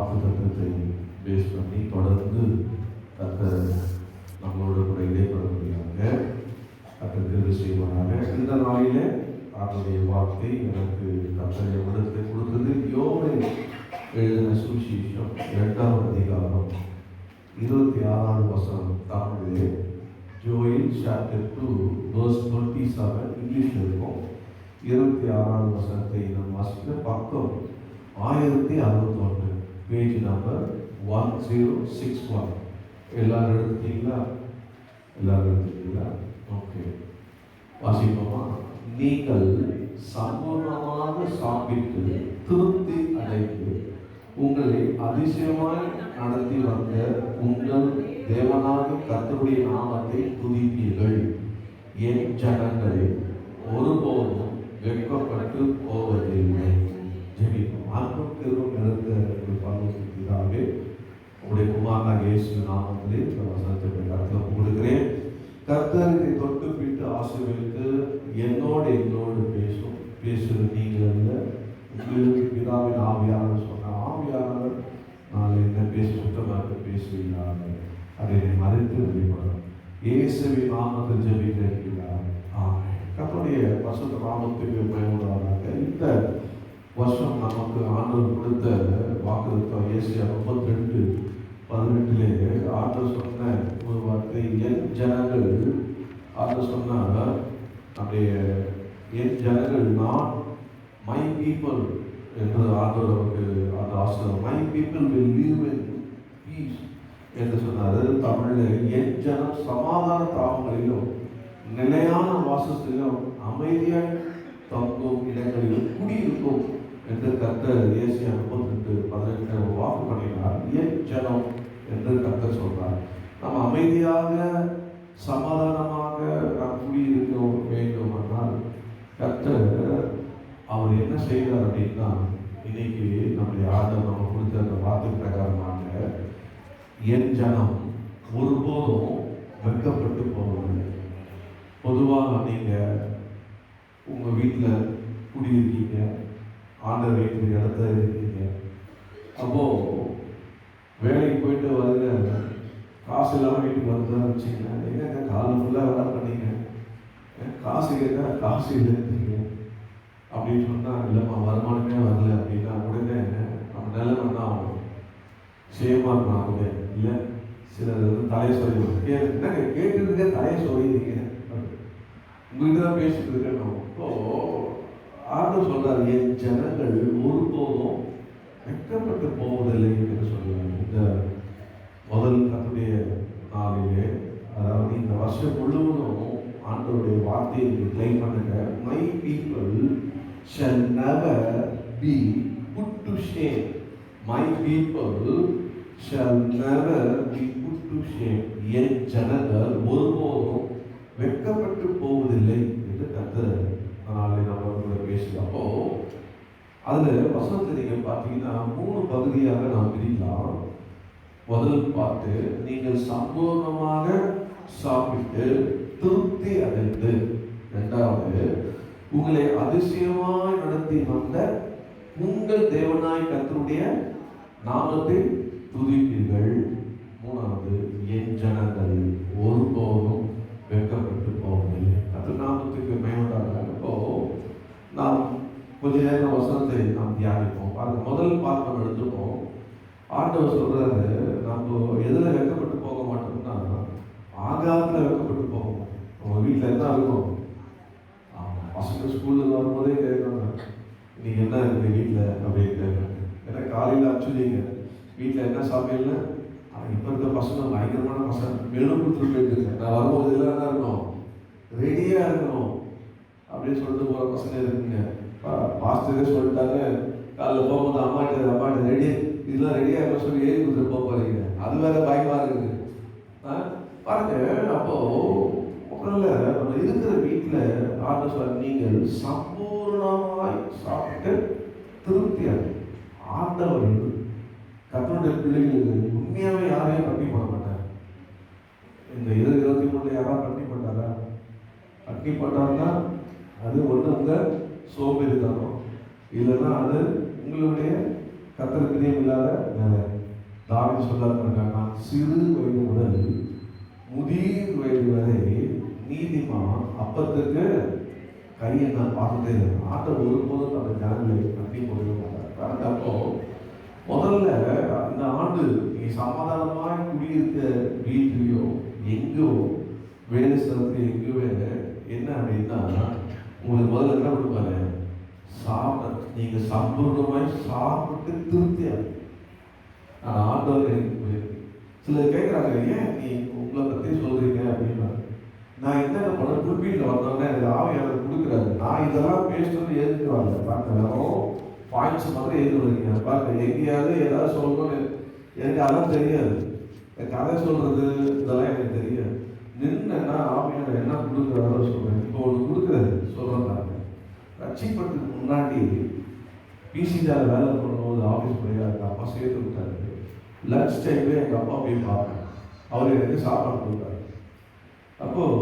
வாக்கு தத்துவத்தை பேஸ் பண்ணி தொடர்ந்து கர்த்தர் நம்மளோட கூட இடைப்படக்கூடியவங்க கர்த்தர் தெரிவு செய்வாங்க. இந்த நாளிலே அவருடைய வார்த்தை எனக்கு கர்த்தர் எவ்வளவு கொடுத்தது. யோபு எழுதின சுவிசேஷம் 2ஆம் அதிகாரம் 26ஆவது வசனம் தமிழிலே. ஜோயல் சாப்டர் 2 verse 27 இங்கிலீஷில் இருக்கும். 26ஆவது வசனத்தை நாம் வாசிக்கிற பக்கம் 1061, பேஜ் நம்பர் 1061. எல்லாரும் எடுத்துட்டீங்களா? ஓகே, வாசிப்போமா? நீங்கள் சம்பூர்ணமாக சாப்பிட்டு திருப்தி அடைந்து உங்களை அதிசயமாய் நடத்தி வந்த உங்கள் தேவனாகிய கர்த்தருடைய நாமத்தை துதிப்பீர்கள். என் ஜனங்களே, ஒருபோதும் வெட்கப்பட்டு போவதில்லை. ஜெபிப்போம். ஆத்மக்கிருபை நிறைந்த பரலோகத்திலே உங்களுடைய குமாரனாகிய இயேசு நாமத்திலே இந்த வசனத்தை கர்த்தர் கொடுக்கிறேன். கர்த்தர் இதை தொட்டு பிட்டு ஆசீர்வதித்து என்னோடு பேசுகிற நீங்கள் உங்களுக்கு பிதாவின் ஆவியானவர் சொன்ன ஆவியானவர் நான் என்ன பேச சுத்தமாக பேசுவீங்க அதை மறைத்து வெளிப்படும். இயேசுவின் நாமத்தில் ஜெபிக்கிறார். கர்த்தருடைய பரிசுத்த நாமத்துக்கு பயன்படுவாங்க. இந்த வருஷம் நமக்கு ஆண்டவர் கொடுத்த வாக்குத்தத்தம் ஏசாயா 32:18 ஆண்டவர் சொன்ன ஒரு வார்த்தை, என் ஜனங்கள். ஆண்டவர் சொன்னார், நம்முடைய என் ஜனங்கள், நான் மை பீப்புள் என்று ஆண்டவர் நமக்கு அந்த ஆசிரியர் my people will live in peace என்று சொன்னார். தமிழில் என் ஜனம் சமாதான தாவங்களிலும் நிலையான வாசத்திலும் அமைதியாய் தங்கும் இடங்களிலும் குடியிருக்கும் என்று கர்த்தர் ஏசாயா 32:18 வாக்கு பண்ணினார். என் ஜனம் என்று கர்த்தர் சொல்றார். நாம் அமைதியாக சமாதானமாக நாம் குடியிருக்க வேண்டுமானால் கர்த்தர் அவர் என்ன செய்கிறார் அப்படின்னா, இன்னைக்கு நம்முடைய ஆண்டவர் நம்ம கொடுத்த அந்த வார்த்தை பிரகாரமாக என் ஜனம் ஒருபோதும் வெட்கப்பட்டு போவதில்லை. பொதுவாக நீங்கள் உங்கள் வீட்டில் குடியிருக்கீங்க, ஆண்டவர் வைக்கிற இடத்துல இருக்கீங்க. அப்போது வேலைக்கு போயிட்டு வருங்க, காசு இல்லாமல் வீட்டுக்கு வந்துதான் வச்சுக்கங்க. எங்க காலம் ஃபுல்லாக வேலை பண்ணீங்க, காசு கேட்க காசு இல்லைன்றீங்க அப்படின்னு சொன்னால், இல்லைம்மா வருமானமே வரல அப்படின்னா உடனே நம்ம நிலைமை என்ன ஆகும்? சேமாக இருப்பாங்க. இல்லை சிலர் தலையை சொல்லி என்ன கேட்டுருக்க தலையை சொல்லிடுறீங்க, உங்கள்கிட்ட தான் பேசிட்டு இருக்கேன். இப்போ ஆண்டவர் சொல்றார், என் ஜனங்கள் ஒருபோதும் வெட்கப்பட்டு போவதில்லை என்று சொல்றார். இந்த முதல் கர்த்தருடைய நாளிலே, அதாவது இந்த வருஷம் முழுவதும் ஆண்டவருடைய வார்த்தையை கிளைம் பண்ணுங்க. My people shall never be put to shame. My people shall never be put to shame. என் ஜனங்கள் ஒருபோதும் வெட்கப்பட்டு போவதில்லை என்று கர்த்தர் நாளை நம்ம பேசலாம். அப்போ அதுல வசனத்தை நீங்க பார்த்தீங்கன்னா 3 பகுதியாக நாம் பிரிக்கலாம். முதல் பாட்டு, நீங்கள் சம்பூர்ணமாக சாப்பிட்டு திருப்தி அடைந்து. இரண்டாவது, உங்களை அதிசயமாய் நடத்தி வந்த உங்கள் தேவனாய் கர்த்தருடைய நாமத்தை துதிப்பீர்கள். மூணாவது, என் ஜனங்கள் ஒருபோதும் வெட்கப்பட்டு போவதில்லை. கர்த்தர் நாமத்துக்கு மேம்படாத. இப்போ நாம் கொஞ்ச நேரம் வசனத்தை நாம் தியானிப்போம். அது முதல் பார்ப்போம் எடுத்துப்போம். ஆண்டவர் சொல்றாரு, நம்ம எதுல வெட்கப்பட்டு போக மாட்டோம்னா ஆகாரத்தில் வெட்கப்பட்டு போவோம். உங்க வீட்டில் என்ன இருக்கும்? பசங்க ஸ்கூல்ல வரும்போதே கேட்கறாங்க, நீங்க என்ன இருக்கு வீட்டில் அப்படின்னு கேட்கறாங்க. ஏன்னா காலையில் அனுப்பிச்சுதீங்க வீட்டில் என்ன சமையல்னு. இப்போ இருக்க பசங்க பயங்கரமான பசங்க மெனு கொடுத்துட்டு போயிட்டு, நான் வரும்போது இதெல்லாம் தான் இருக்கணும், ரெடியாக இருக்கணும் அப்படின்னு சொல்லிட்டு போகிற பசங்க இருக்குங்க. பாஸ்டரே சொல்லிட்டாங்க, காலையில் போகும்போது அம்மாட்ட ரெடி இதெல்லாம் ரெடியாக இருக்க சொல்லி ஏறி கொடுத்துட்டு போக போறீங்க. அது வேற பயமா இருக்குது பாருங்க. அப்போ முதல்ல நம்ம இருக்கிற வீட்டில் ஆண்டவர் சொல்ல, நீங்கள் சம்பூர்ணமாய் சாப்பிட்டு திருப்தி அடை. ஆண்டவர் கர்த்தருடைய பிள்ளைகள் உண்மையாவே யாரையும் பட்டி போட மாட்டார். இந்த 2023 யாராவது பட்டி போட்டாரா? பட்டி போட்டாருன்னா அது ஒன்று உங்க சோம்பேறித்தனம், இல்லைன்னா அது உங்களுடைய கர்த்தருக்கு பிரியமில்லாத வேலை. தாவீது சொல்றாரு, நான் சிறு வயது முதல் முதிர் வயது வரை நீதிமான் அப்பத்துக்கு கையை நான் பார்த்துட்டே இருக்கேன். ஆண்டவர் ஒருபோதும் அந்த ஜனங்களை நம்பி கொடுக்க மாட்டார். காரணம் அப்போ முதல்ல இந்த ஆண்டு நீ சமாதானமாய் குடியிருக்க வீட்டிலையோ எங்கோ வேலை ஸ்தலத்தில் எங்கேயோ என்ன அப்படின்னா உங்களுக்கு முதல்ல என்ன கொடுப்பாரு? சாப்பிட நீங்க சம்பூர்ணமாய் சாப்பிட்டு திருப்தியா. நான் ஆண்டவர் எனக்கு சிலர் கேட்குறாங்க, ஏன் நீ உங்களை பற்றி சொல்றீங்க அப்படின்னா, நான் என்னென்ன பண்ண குறிப்பீட்டில் வந்தோன்னே எனக்கு ஆவியாளர் கொடுக்குறாரு. நான் இதெல்லாம் பேசணும்னு எழுதிட்டு வரல. பார்க்க வெறும் பாயிண்ட்ஸ் மாதிரி எழுதி வரீங்க. பார்க்க எங்கேயாவது ஏதாவது சொல்லணும்னு எனக்கு அதெல்லாம் தெரியாது. என் கதை சொல்றது இதெல்லாம் எனக்கு தெரியாது. நின்றுன்னா ஆவியாளர் என்ன கொடுக்குறாரோ சொல்றேன். இப்போ ஒன்று கொடுக்குறாரு சொல்றேன். நான் ரட்சிப்பதுக்கு முன்னாடி பிசிஜாவில் வேலை பண்ணும்போது ஆஃபீஸ் போய் எங்கள் அப்பா சேர்த்து விட்டாரு. லன்ச் டைம்ல எங்கள் அப்பா போய் பார்ப்பேன். அவர் எனக்கு சாப்பாடு கொடுத்தாரு. அப்போது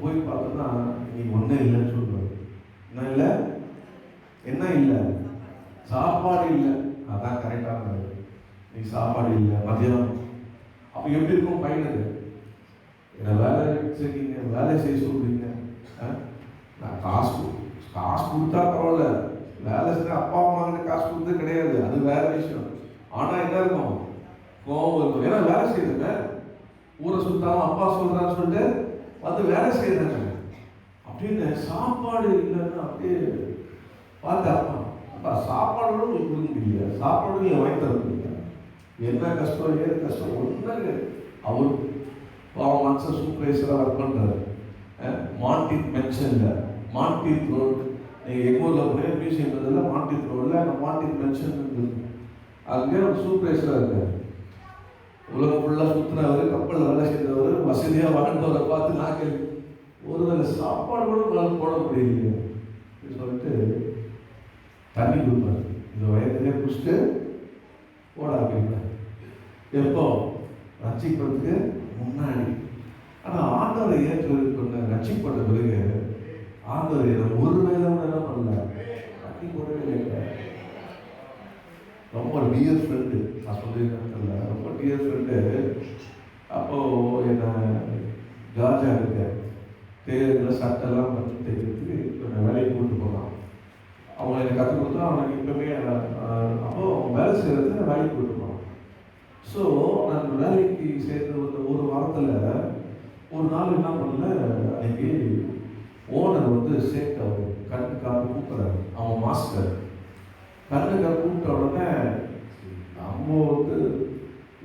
போய் பார்த்தோன்னா இன்னைக்கு ஒன்றும் இல்லைன்னு சொல்லுவார். என்ன இல்லை? என்ன இல்லை? சாப்பாடு இல்லை. அதான் கரெக்டான இன்னைக்கு சாப்பாடு இல்லை மதியம். அப்போ எப்படி இருக்கும் பையனுக்கு? என்னை வேலை செய்றீங்க, வேலை செய்ய சொல்றீங்க. நான் காசு கொடுத்தா பரவாயில்ல, வேலை செய்ய அப்பா அம்மா காசு கொடுத்தது கிடையாது, அது வேற விஷயம். ஆனால் என்ன இருக்கும்? கோவம் இருக்கும். ஏன்னா வேலை செய்யுதுங்க, ஊரை சுத்தாலும் அப்பா சொல்றான்னு சொல்லிட்டு வந்து வேலை செய்யுதுங்க அப்படின்னு. சாப்பாடு இல்லைன்னு அப்படியே பார்த்தா, அப்பா சாப்பாடு உங்களுக்கு கொடுக்க முடியல, சாப்பாடு நீங்கள் வாங்கி தர முடியல. என்ன கஷ்டம் ஏது கஷ்டம் ஒன்றுங்க. அவர் அவன் மனுஷன் சூப்பர்வைசராக ஒர்க் பண்ணுறாரு. மார்டின் மென்ஷனில் மார்டின் ரோடு, நீங்கள் எங்கள் ஊரில் போய் மியூசியம் மார்டின் ரோடில் அந்த மார்டின் மென்ஷன் இருக்குது. அங்கே ஒரு சூப்பர்வைசராக இருக்கார். உலகம் ஃபுல்லாக சுற்றினவர், கப்பலில் வேலை செய்தவர், வசதியாக வாழ்ந்தவரை பார்த்து நாங்கள் ஒருவேளை சாப்பாடு கூட உங்களால் போட முடியலையே சொல்லிட்டு தண்ணி கொடுப்பாரு. இந்த வயதிலே குடிச்சிட்டு போட அப்படின்னார். எப்போ? ரட்சிக்கிறதுக்கு முன்னாடி. ஆனால் ஆண்டவரை ஏற்று ரட்சிப்பட்ட பிறகு ஆண்டவர் எனக்கு ஒரு வேலை என்ன பண்ணல, தண்ணி போடவே இல்லை. ரொம்ப டியர் ஃப்ரெண்டு, நான் சொல்லியிருக்கேன், ரொம்ப டியர் ஃப்ரெண்டு. அப்போது என்னை ஜார்ஜா இருக்க தேர்தலில் சட்டெல்லாம் வந்து தெரிவித்து என்னை வேலைக்கு கூப்பிட்டு போனான். அவங்க எனக்கு கற்றுக் கொடுத்தா அவனுக்கு இப்போமே அப்போது அவன் வேலை செய்கிறது வேலைக்கு கூப்பிட்டு போனான். ஸோ நான் வேலைக்கு சேர்ந்து ஒரு வாரத்தில் ஒரு நாள் என்ன பண்ணல, அன்னைக்கு ஓனர் வந்து சேர்த்து அவர் கண்ணுக்காக கூப்பிட்றாரு. அவன் மாஸ்டர் கண்ணுக்காக கூப்பிட்ட உடனே நம்ம வந்து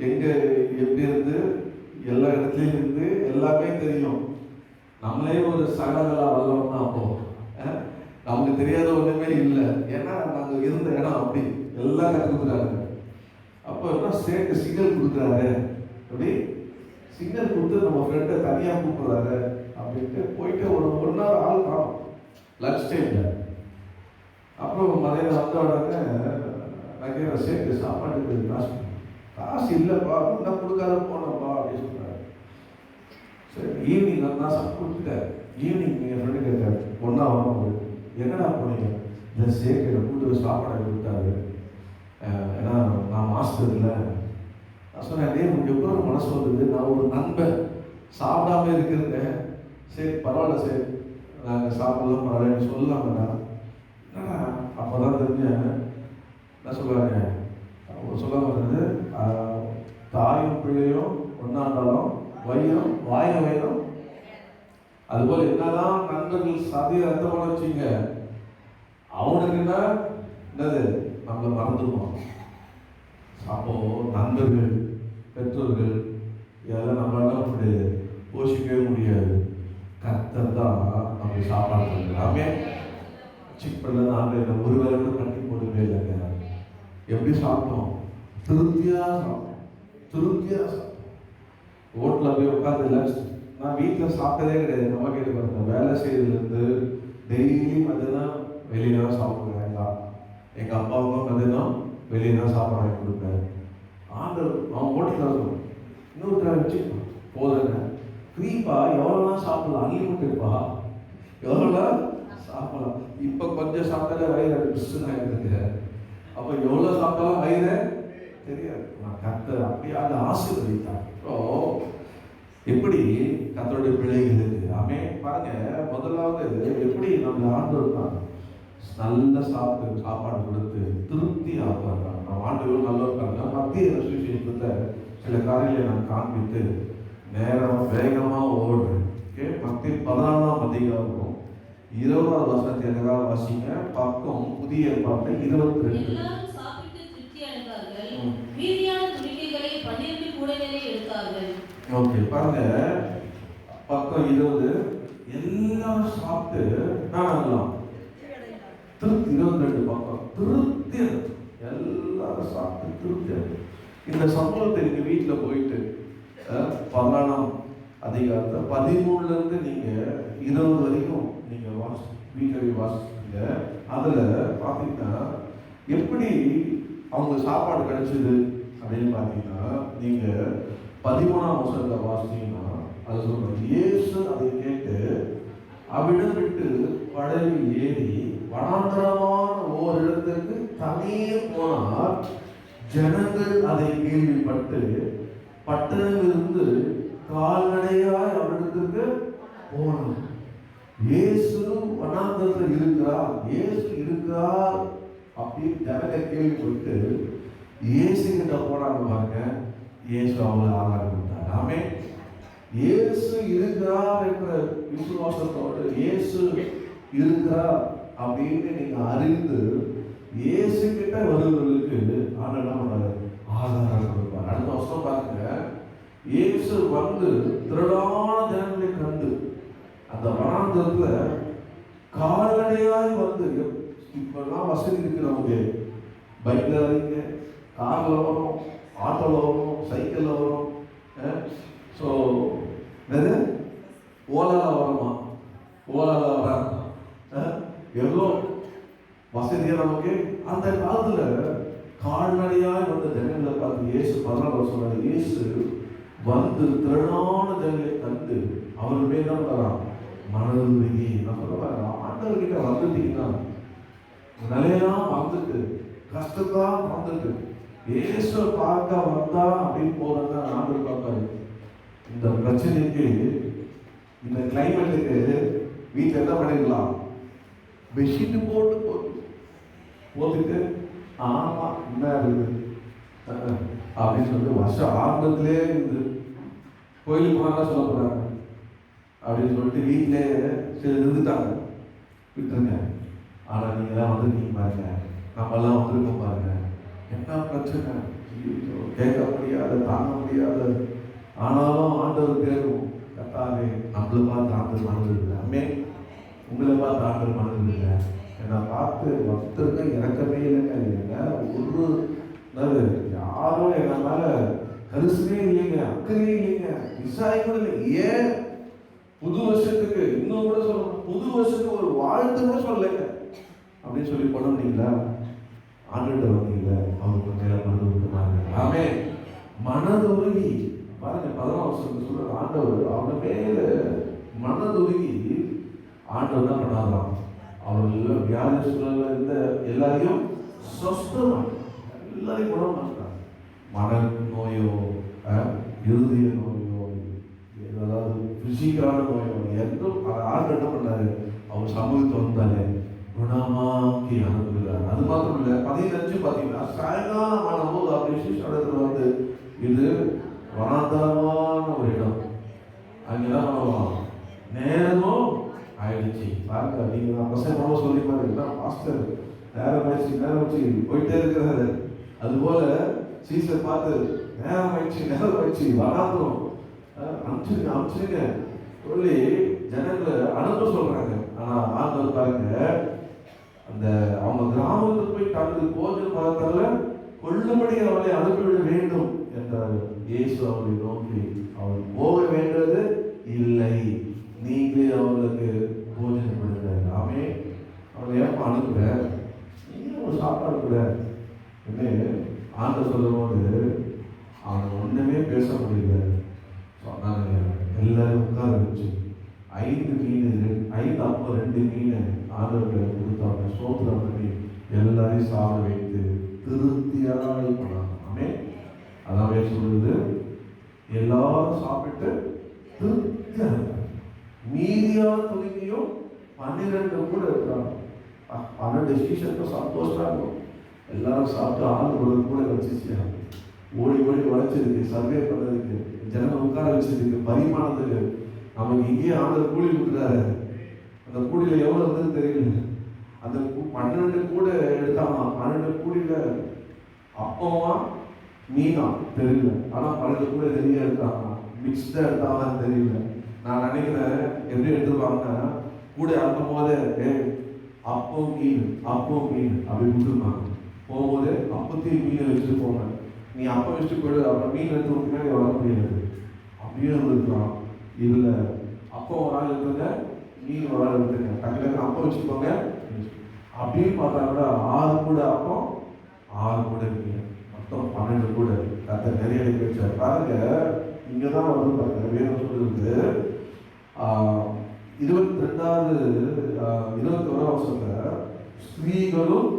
எங்கே எப்படி இருந்து எல்லா இடத்துலையும் இருந்து எல்லாமே தெரியும். நம்மளே ஒரு சகலகலா வல்லோம் தான். அப்போ நமக்கு தெரியாத ஒன்றுமே இல்லை. ஏன்னா நாங்கள் இருந்த இடம் அப்படி எல்லாம் கற்றுக்கிறாங்க. அப்போ என்ன சேர்த்து சிக்னல் கொடுக்குறாரு, அப்படி சிக்னல் கொடுத்து நம்ம ஃப்ரெண்டை தனியாக கூப்பிட்றாரு அப்படின்ட்டு போயிட்டு ஒரு 1 hour ஆள் காணும் லன்ச் டைமில். அப்புறம் மதியம் வந்த உடனே நான் கேட்குறேன், சேர்த்து சாப்பாட்டுக்கு காசு இல்லைப்பா, என்ன கொடுக்காத போனப்பா அப்படின்னு சொல்கிறாரு. சரி ஈவினிங் நான் சாப்பிட்டு கொடுத்துட்டேன். ஈவினிங் என் ஃப்ரெண்டு கேட்டார், ஒன்றா வரணும், என்னடா போனீங்க? இல்லை சேர்க்கிற கூட்டு சாப்பாடு கொடுத்தாரு. ஏன்னா நான் மாஸ்டர் இல்லை. நான் சொன்னேன், டே உங்களுக்கு எவ்வளோ மனசு வந்தது, நான் ஒரு நண்பன் சாப்பிடாம இருக்கிறேன், சரி பரவாயில்ல சரி நாங்கள் சாப்பிடலாம் பரவாயில்ல சொல்லலாம்டா. என்னடா அப்போ தான் தெரிஞ்சேன் என்ன சொல்லுவாங்க, அவங்க சொல்ல வந்தது, தாயும் பிள்ளையும் ஒன்றாண்டாலும் வைரம் வாய வைரம். அதுபோல் என்னதான் நண்பர்கள் சதி ரத்தமான வச்சுங்க, அவனுக்குன்னா என்னது நம்மளை மறந்துடுவான். அப்போ நண்பர்கள் பெற்றோர்கள் இதெல்லாம் நம்மளால போஷிக்கவே முடியாது. கர்த்தர் தான் நம்ம சாப்பாடு எல்லாமே செக் பண்ண. நாங்கள் ஒரு வேலை கூட கட்டி போடவே இல்லைங்க. எப்படி சாப்பிட்டோம்? திருப்தியாக சாப்பிட்டோம், திருப்தியாக சாப்பிட்டோம். ரோட்டில் போய் உட்காந்து லன்ச் நான் வீட்டில் சாப்பிட்டதே கிடையாது. நம்ம கேட்டு பாருங்க, வேலை செய்யறதுலேருந்து டெய்லி மதியம் வெளியே தான் சாப்பிடுவேன். எங்கள் அப்பாவுக்கும் மதியம் வெளியே தான் சாப்பாடு வாங்கி கொடுப்பேன். ஆண்டர் அவன் ஓட்டில் இருக்கணும், இன்னொரு வச்சு போதுங்க ஃப்ரீப்பா, எவ்வளோலாம் சாப்பிடலாம், அன்லிமிட்டட்ப்பா, எவ்வளோலாம் சாப்பிடலாம். இப்போ கொஞ்சம் சாப்பிட்டாலே வயிறு பிஸ்ன்னு ஆகிடுதுங்க. அப்ப எவ்வளவு சாப்பிட்டாலும் வயிறு தெரியாது. கர்த்தர் அப்படியாக ஆசீர்வதித்தார். எப்படி கர்த்தருடைய பிள்ளைகளுக்கு ஆமே பாருங்க, முதலாவது எப்படி நம்ம ஆண்டவர் நல்ல சாப்பாடு கொடுத்து திருப்தி ஆப்பாங்க. நம்ம ஆண்டவர் நல்லா இருக்காங்க. மத்திய சுவிசேஷத்துல சில காரியங்களை நான் காண்பித்து நேரம் வேகமா ஓடுறேன். மத்திய 14ஆம் அதிகாரம் 20வது வசனத்தை எனக்காக வாசிங்க. பக்கம் புதிய ஏற்பாடு 22. ஓகே பாருங்க, பக்கம் 20. எல்லாரும் சாப்பிட்டு நான் திருப்தி. 22 பக்கம் திருப்தி. எல்லாரும் சாப்பிட்டு திருப்தி. இந்த சம்பவத்தை நீங்க வீட்டுல போயிட்டு 14ஆம் அதிகாரத்தை 13ல இருந்து நீங்க 20 வரைக்கும் நீங்க வீட்டை வாசிங்க. அதுல பாத்தீங்கன்னா எப்படி அவங்க சாப்பாடு கிடைச்சது அப்படின்னு பாத்தீங்கன்னா, நீங்க 13ஆம் வசனத்தை வாசிச்சீங்கன்னா அது சொல்றாங்க, இயேசு அதை கேட்டு அவ்விடம் விட்டு படகில் ஏறி வனாந்தரமான ஓர் இடத்துக்கு தனியே போனார். ஜனங்கள் அதை கேள்விப்பட்டு பட்டணத்திலிருந்து கால்நடையாய் அவரிடத்திற்கு போனார். இயேசு வனாந்தரத்தில் இருக்கிறார், இயேசு இருக்கிறார் அப்படின்னு ஜனங்க கேள்விப்பட்டு இயேசு கிட்ட போனாங்க. பாருங்க, இயேசு அவங்களை ஆகாரம் கொடுத்தார். ஆமே, இயேசு இருக்கிறார் என்ற விசுவாசத்தோடு இயேசு இருக்கிறார் அப்படின்னு நீங்க அறிந்து இயேசு கிட்ட வருவர்களுக்கு ஆண்டவர் என்ன பண்றாரு? ஆகாரம் கொடுப்பார். அடுத்த வருஷம் பாருங்க, இயேசு வந்து திரளான ஜனங்களை கண்டு அந்த வனாந்தரத்துல கால்நடையாய் வந்து, இப்பெல்லாம் வசதி இருக்கிறவங்க பைக்ல வரீங்க, கார்ல வரும், ஆட்டோல வரும், சைக்கிள்ல வரும், ஸோ ஓலால வருமா, ஓலால வர எவ்வளோ வசதியா நமக்கு. அந்த காலத்துல கால்நடையாய் வந்த ஜனங்களை பார்த்து இயேசு 14 வருஷம் இயேசு வந்து திரளான ஜனங்களை கண்டு அவர் மேல் தான் வரான் மனதுருகி. நான் சொல்ல ஆண்டவர்கிட்ட வந்துட்டீங்கன்னா நிலையெல்லாம் வந்துட்டு கஷ்டத்தான் வந்துட்டு இயேசு பார்க்க வந்தா அப்படின்னு போறதுதான் ஆண்டவர் பார்ப்பாரு. இந்த பிரச்சனைக்கு இந்த கிளைமேட்டுக்கு வீட்டில் என்ன பண்ணிடலாம், பெட்ஷீட்டு போட்டுட்டு ஆமா என்ன இருக்குது அப்படின்னு சொல்லிட்டு வருஷம் ஆரம்பத்திலே இருந்து கோயிலுக்கு போனா சொல்ல போறாங்க அப்படின்னு சொல்லிட்டு வீட்டிலே சரி இருந்துட்டாங்க, விட்டுருங்க. ஆனா நீங்க எல்லாம் வந்துருக்கீங்க பாருங்க, நம்ம எல்லாம் வந்திருக்கோம் பாருங்க, என்ன பிரச்சனை கேட்க முடியாது, தாங்க முடியாது. ஆனாலும் ஆண்டவர் கேட்கும், கத்தாவே நம்மளை பார்த்து ஆண்டவர் மனதில்லை, அம்மே உங்களை பார்த்து ஆண்டவர் மனதில்லை, என்னை பார்த்து ஒருத்தருக்கு இறக்கமே இல்லைங்க, ஒரு யாரும் என்ன மேல கரிசனே இல்லைங்க, அக்கறையே இல்லைங்க, விசாரி கூட இல்லை. ஏன் புது வருஷத்துக்கு இன்னும் கூட சொல்லணும், புது வருஷத்துக்கு ஒரு வாழ்த்து கூட சொல்லலைங்க அப்படின்னு சொல்லி பண்ண முடியுங்களா? ஆண்டுகிட்ட வந்தீங்களா? அவருக்கு மேல மனது விட்டுமாங்க. ஆமே, மனதுருகி பாருங்க 14 வருஷத்துக்கு சொல்ற ஆண்டவர் அவங்க மேல மனதுருகி ஆண்டவர் தான் பண்ணாதான். அவர்கள் வியாதிஸ்தர்கள் இருந்த எல்லாரையும் சொஸ்தமா எல்லாரையும் குணமாட்டாங்க. மன நோயோ இருதய நோயோ அதாவது பிசிக்கலான நோயோ எதுவும் ஆண்டு என்ன பண்ணாரு, அவர் சமூகத்தை வந்தாலே குணமாக்கி அனுப்புகிறார். அது மாத்திரம் இல்லை, 15 பார்த்தீங்கன்னா சாயங்காலம் ஆனபோது அப்படி வந்து இது வனாந்தரமான ஒரு இடம், அங்கெல்லாம் பண்ணுவோம் நேரமும் ஆயிடுச்சு. பாருங்க, நீங்க நான் பசங்க சொல்லி பாருங்க, மாஸ்டர் நேரம் ஆயிடுச்சு போயிட்டே இருக்கிறாரு. அதுபோல சீசர் பார்த்து நேரம் ஆயிடுச்சு வராந்தரம் அனுப்பிச்சிருங்க சொல்லி ஜனங்களை அனுப்ப சொல்றாங்க. ஆனா ஆண்டவர் பாருங்க, அந்த அவங்க கிராமத்துக்கு போய் தனது போஜன பதத்தால கொள்ளும்படி அவளை அனுப்பிவிட வேண்டும் என்றார். இயேசு அவரை நோக்கி, அவள் போக வேண்டது இல்லை, நீங்களே அவர்களுக்கு போஜனம் கொடுங்க. ஆமே, அவளை ஏப்ப அனுப்புற, நீங்களும் ஒரு சாப்பாடு கூட என்ன ஆண்ட சொல்லும் போது அவன் ஒண்ணுமே பேச முடியல. சொன்னாங்க எல்லாரும் உட்கார வச்சு 5 மீன் 5 அப்பம் 2 மீன் ஆண்டவர்களை கொடுத்தாங்க. சோத்துல பண்ணி எல்லாரையும் சாப்பிட வைத்து திருப்தியாய் போனாங்க. ஆமென். அதாவே சொல்லுது, எல்லாரும் சாப்பிட்டு திருப்தியா இருக்காங்க. மீதியான துணிக்கையும் 12 கூட இருக்கிறாங்க. 12 சீஷனுக்கும் சந்தோஷமா இருக்கும். எல்லாரும் சாப்பிட்டு ஆள் ஒரு கூட வச்சுச்சு. ஓடி ஓடி வளைச்சிருக்கு, சர்வே பண்ணதுக்கு, ஜனங்கள் உட்கார வச்சதுக்கு, பரிமாணத்துக்கு. நமக்கு இங்கேயே ஆண்டவர் கூலி கொடுக்குறாரு. அந்த கூலியில் எவ்வளோ இருந்ததுன்னு தெரியல. அந்த 12 கூட எடுத்தாங்க. 12 கூலியில் அப்பமா மீனா தெரியல. ஆனால் 12 கூட நிறைய எடுத்தாங்க. மிக்ஸ்டாக எடுத்தாங்கன்னு தெரியல. நான் நினைக்கிறேன் எப்படி எடுத்துருவாங்கன்னா, கூட அனுப்பும் போதே அப்பம் மீன் அப்படி விட்டுருப்பாங்க. போகும்போது அப்பத்தையும் மீனை வச்சுட்டு போங்க, நீ அப்பம் வச்சுட்டு போயிடு, அப்புறம் மீன் எடுத்து பின்னாடி வர முடியாது. அப்படியே இருந்திருக்கலாம். இதில் அப்பம் ஒரு ஆள் இருக்குங்க, மீன் ஒரு ஆள் இருக்குங்க. டக்குனு அப்பம் வச்சுக்கோங்க. அப்படின்னு பார்த்தா கூட 6 கூட அப்பம் 6 கூட மீன், மொத்தம் 12 கூட. கத்த நிறைய வச்சார் பாருங்க. இங்கே தான் வந்து பாருங்க வேணும் சொல்லுறது. 22வது 21 வருஷத்துல ஸ்திரீகளும்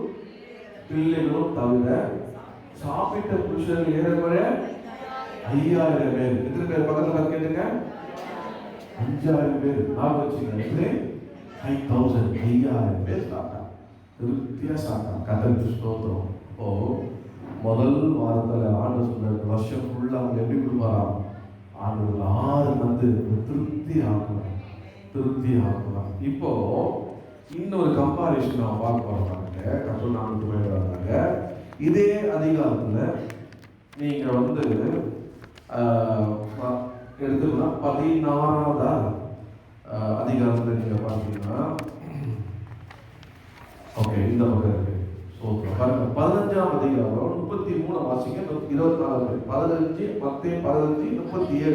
பிள்ளைகளும் தவிர சாப்பிட்ட புருஷர்கள் ஏறக்குறைய 5000 பேர். எத்தனை பேர் பக்கத்தில் கேட்டுங்க? 5000 பேர். நான் வச்சுக்கிறேன் 5000 பேர் சாப்பிட்டாங்க. திருப்தியா சாப்பிட்டாங்க. கத்தருக்கு ஸ்தோத்திரம். இப்போ முதல் வாரத்தில் ஆண்டு சொன்ன வருஷம் ஃபுல்லாக அவங்க எப்படி கொடுப்பாராம்? ஆண்டு 6 வந்து திருப்தி ஆக்கலாம். இப்போ இன்னொரு கம்பாரிஷன் நான் பார்க்க போறாங்க. கர்த்தர் நாமத்துக்கு மகிமை வராங்க. இதே அதிகாரத்தில் நீங்க வந்து எடுத்துக்கா 16வது அதிகாரத்தில் நீங்க பார்த்தீங்கன்னா, ஓகே இந்த பக்கம் இருக்கு. 15ஆம் அதிகாரம் 33 வாசிங்க. 24 15 15 37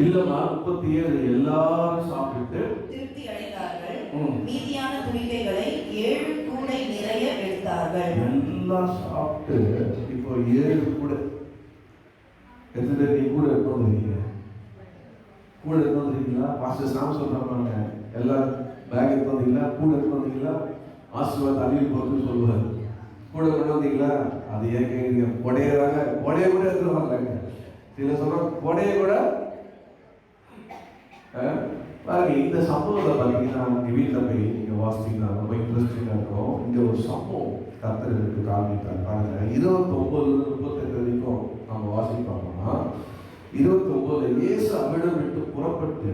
இல்லமா 37 எல்லாரும் சாப்பிட்டு திருப்தி அடைந்தார்கள். மீதியான துணிக்கைகளை 7 கூடை நிறைய எடுத்தார்கள். எல்லாம் சாப்பிட்டு இப்போ 7 கூடை. எத்தனை நீ கூட எடுத்துருக்கீங்க? கூட எடுத்துருக்கீங்களா? பாஸ்டர் சாமி சொல்றாங்க, எல்லாம் பேக் எடுத்து வந்தீங்களா? கூட எடுத்து வந்தீங்களா? ஆசீர்வாத அழிவு பொறுத்து சொல்லுவார். கூட கொண்டு வந்தீங்களா? அது ஏன் கேட்குறீங்க? கொடையறாங்க. கொடையை கூட எடுத்துட்டு வரலாங்க. சில சொல்றாங்க கொடையை கூட பாருங்க. இந்த சம்பவத்தை பார்த்தீங்கன்னா உங்கள் வீட்டில் போய் நீங்கள் வாசித்தீங்கன்னா ரொம்ப இன்ட்ரெஸ்டிங்காக இருக்கும். இங்கே ஒரு சம்பவம் கர்த்தருக்கு காண்பித்தார். பாருங்க 29-38 வரைக்கும் நம்ம வாசிப்போம்னா, 29 இயேசு அவ்விடம் விட்டு புறப்பட்டு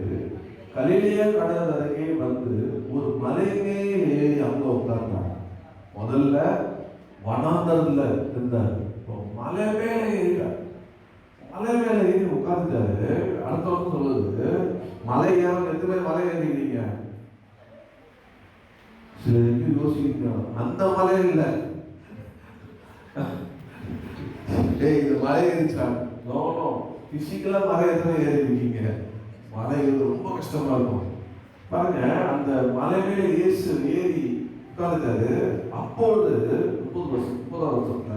கலிலேயா கடல் அருகே வந்து ஒரு மலை மேல் ஏறி அங்கே உட்கார்ந்தார். முதல்ல வனாந்தரத்தில் இருந்தார். இப்போ மலை மேலே ஏறிட்டார். மலை மேல ஏறி உட்கார்ந்துட்டாரு. அடுத்த வருஷம் சொல்லுது, மலை ஏற எத்தனை மலை ஏறிக்கிறீங்க? சில யோசிக்கிறோம், அந்த மலை இல்லை, இது மலை ஏறிச்சாங்க. பிசிக்கலா மலை எத்தனை ஏறிருக்கீங்க? மலை ரொம்ப கஷ்டமா இருக்கும். பாருங்க, அந்த மலை மேல இயேசு ஏறி உட்கார்ந்துட்டாரு. அப்பொழுது 30வது வருஷத்துல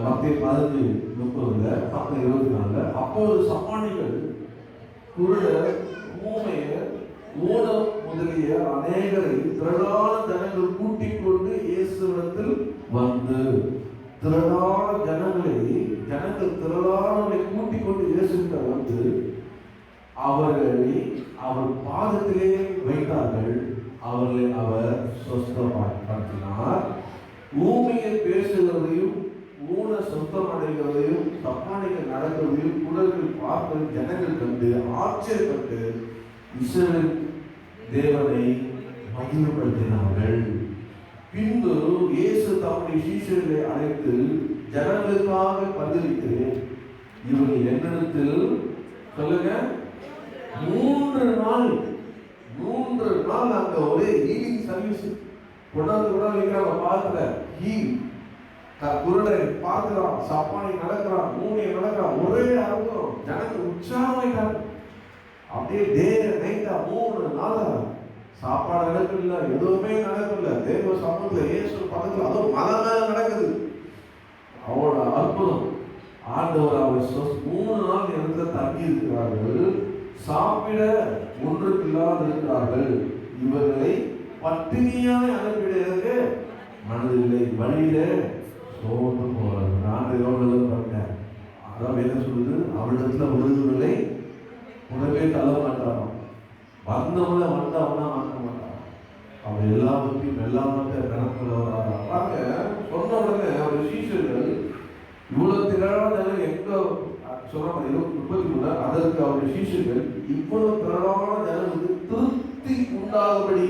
மத்திய 15:30 அப்ப 24 அப்போது சப்பானிகள், குருடர், ஊமையர், ஊனம் முதலிய அநேகரை திரளான ஜனங்கள் கூட்டிக் கொண்டு இயேசுவிடத்தில் வந்து, திரளான ஜனங்கள் திரளானவரை கூட்டிக் கொண்டு இயேசுவிட்ட வந்து அவர்களை அவர் பாதத்திலே வைத்தார்கள். அவர்களை அவர் சொஸ்தப்படுத்தினார். ஊமையர் பேசுகிறதையும், ஊன சொத்தம் அடைகிறதையும், தப்பானிகள் நடக்கிறதையும் குடல்கள் பார்த்து ஜனங்கள் கண்டு ஆச்சரியப்பட்டு இஸ்ரவேல் தேவனை மகிமைப்படுத்தினார்கள். பின்பு இயேசு தம்முடைய சீஷர்களை அழைத்து, ஜனங்களுக்காக பதிலிக்கிறேன், இவர்கள் என்னிடத்தில் சொல்லுங்க 3 நாள் அங்க ஒரே ஹீலிங் சர்வீஸ் கொண்டாந்து பார்க்கல. குருடை பார்க்கிறான், சப்பானி நடக்கிறான், மூனியை நடக்கிறான், ஒரே அனுபவம். ஜனங்கள் உற்சாகமாயிட்டாங்க. அப்படியே டே நைட்டா 3 நாளா சாப்பாடு நடக்கல, எதுவுமே நடக்கல. தேவ சமூகத்துல இயேசு பக்கத்துல, அதுவும் மலை மேல நடக்குது. அவரோட அற்புதம். ஆண்டவர் அவர் 3 நாள் இடத்துல தங்கி இருக்கிறார்கள். சாப்பிட ஒன்றுக்கு இல்லாது இருக்கிறார்கள். இவர்களை பட்டினியாக அனுப்பிடுறதுக்கு மனதில்லை, வழியில சோர்ந்து போவார். நான் யோகங்களை பார்த்தேன். அதான் வேதம் சொல்லுது, அவளிடத்துல விழுதுகளை உடனே தள்ள மாட்டாராம். வந்தவங்கள வந்தவனா வாங்க மாட்டான். அவன் எல்லாவற்றையும் எல்லாமற்ற கணக்குள்ளவராக பாருங்க. சொன்ன உடனே அவர் சீஷர்கள் இவ்வளவு திரளான எங்க சொல்ற 33 அதற்கு அவருடைய சீஷர்கள் இவ்வளவு திரளான ஜனங்களுக்கு திருப்தி உண்டாகும்படி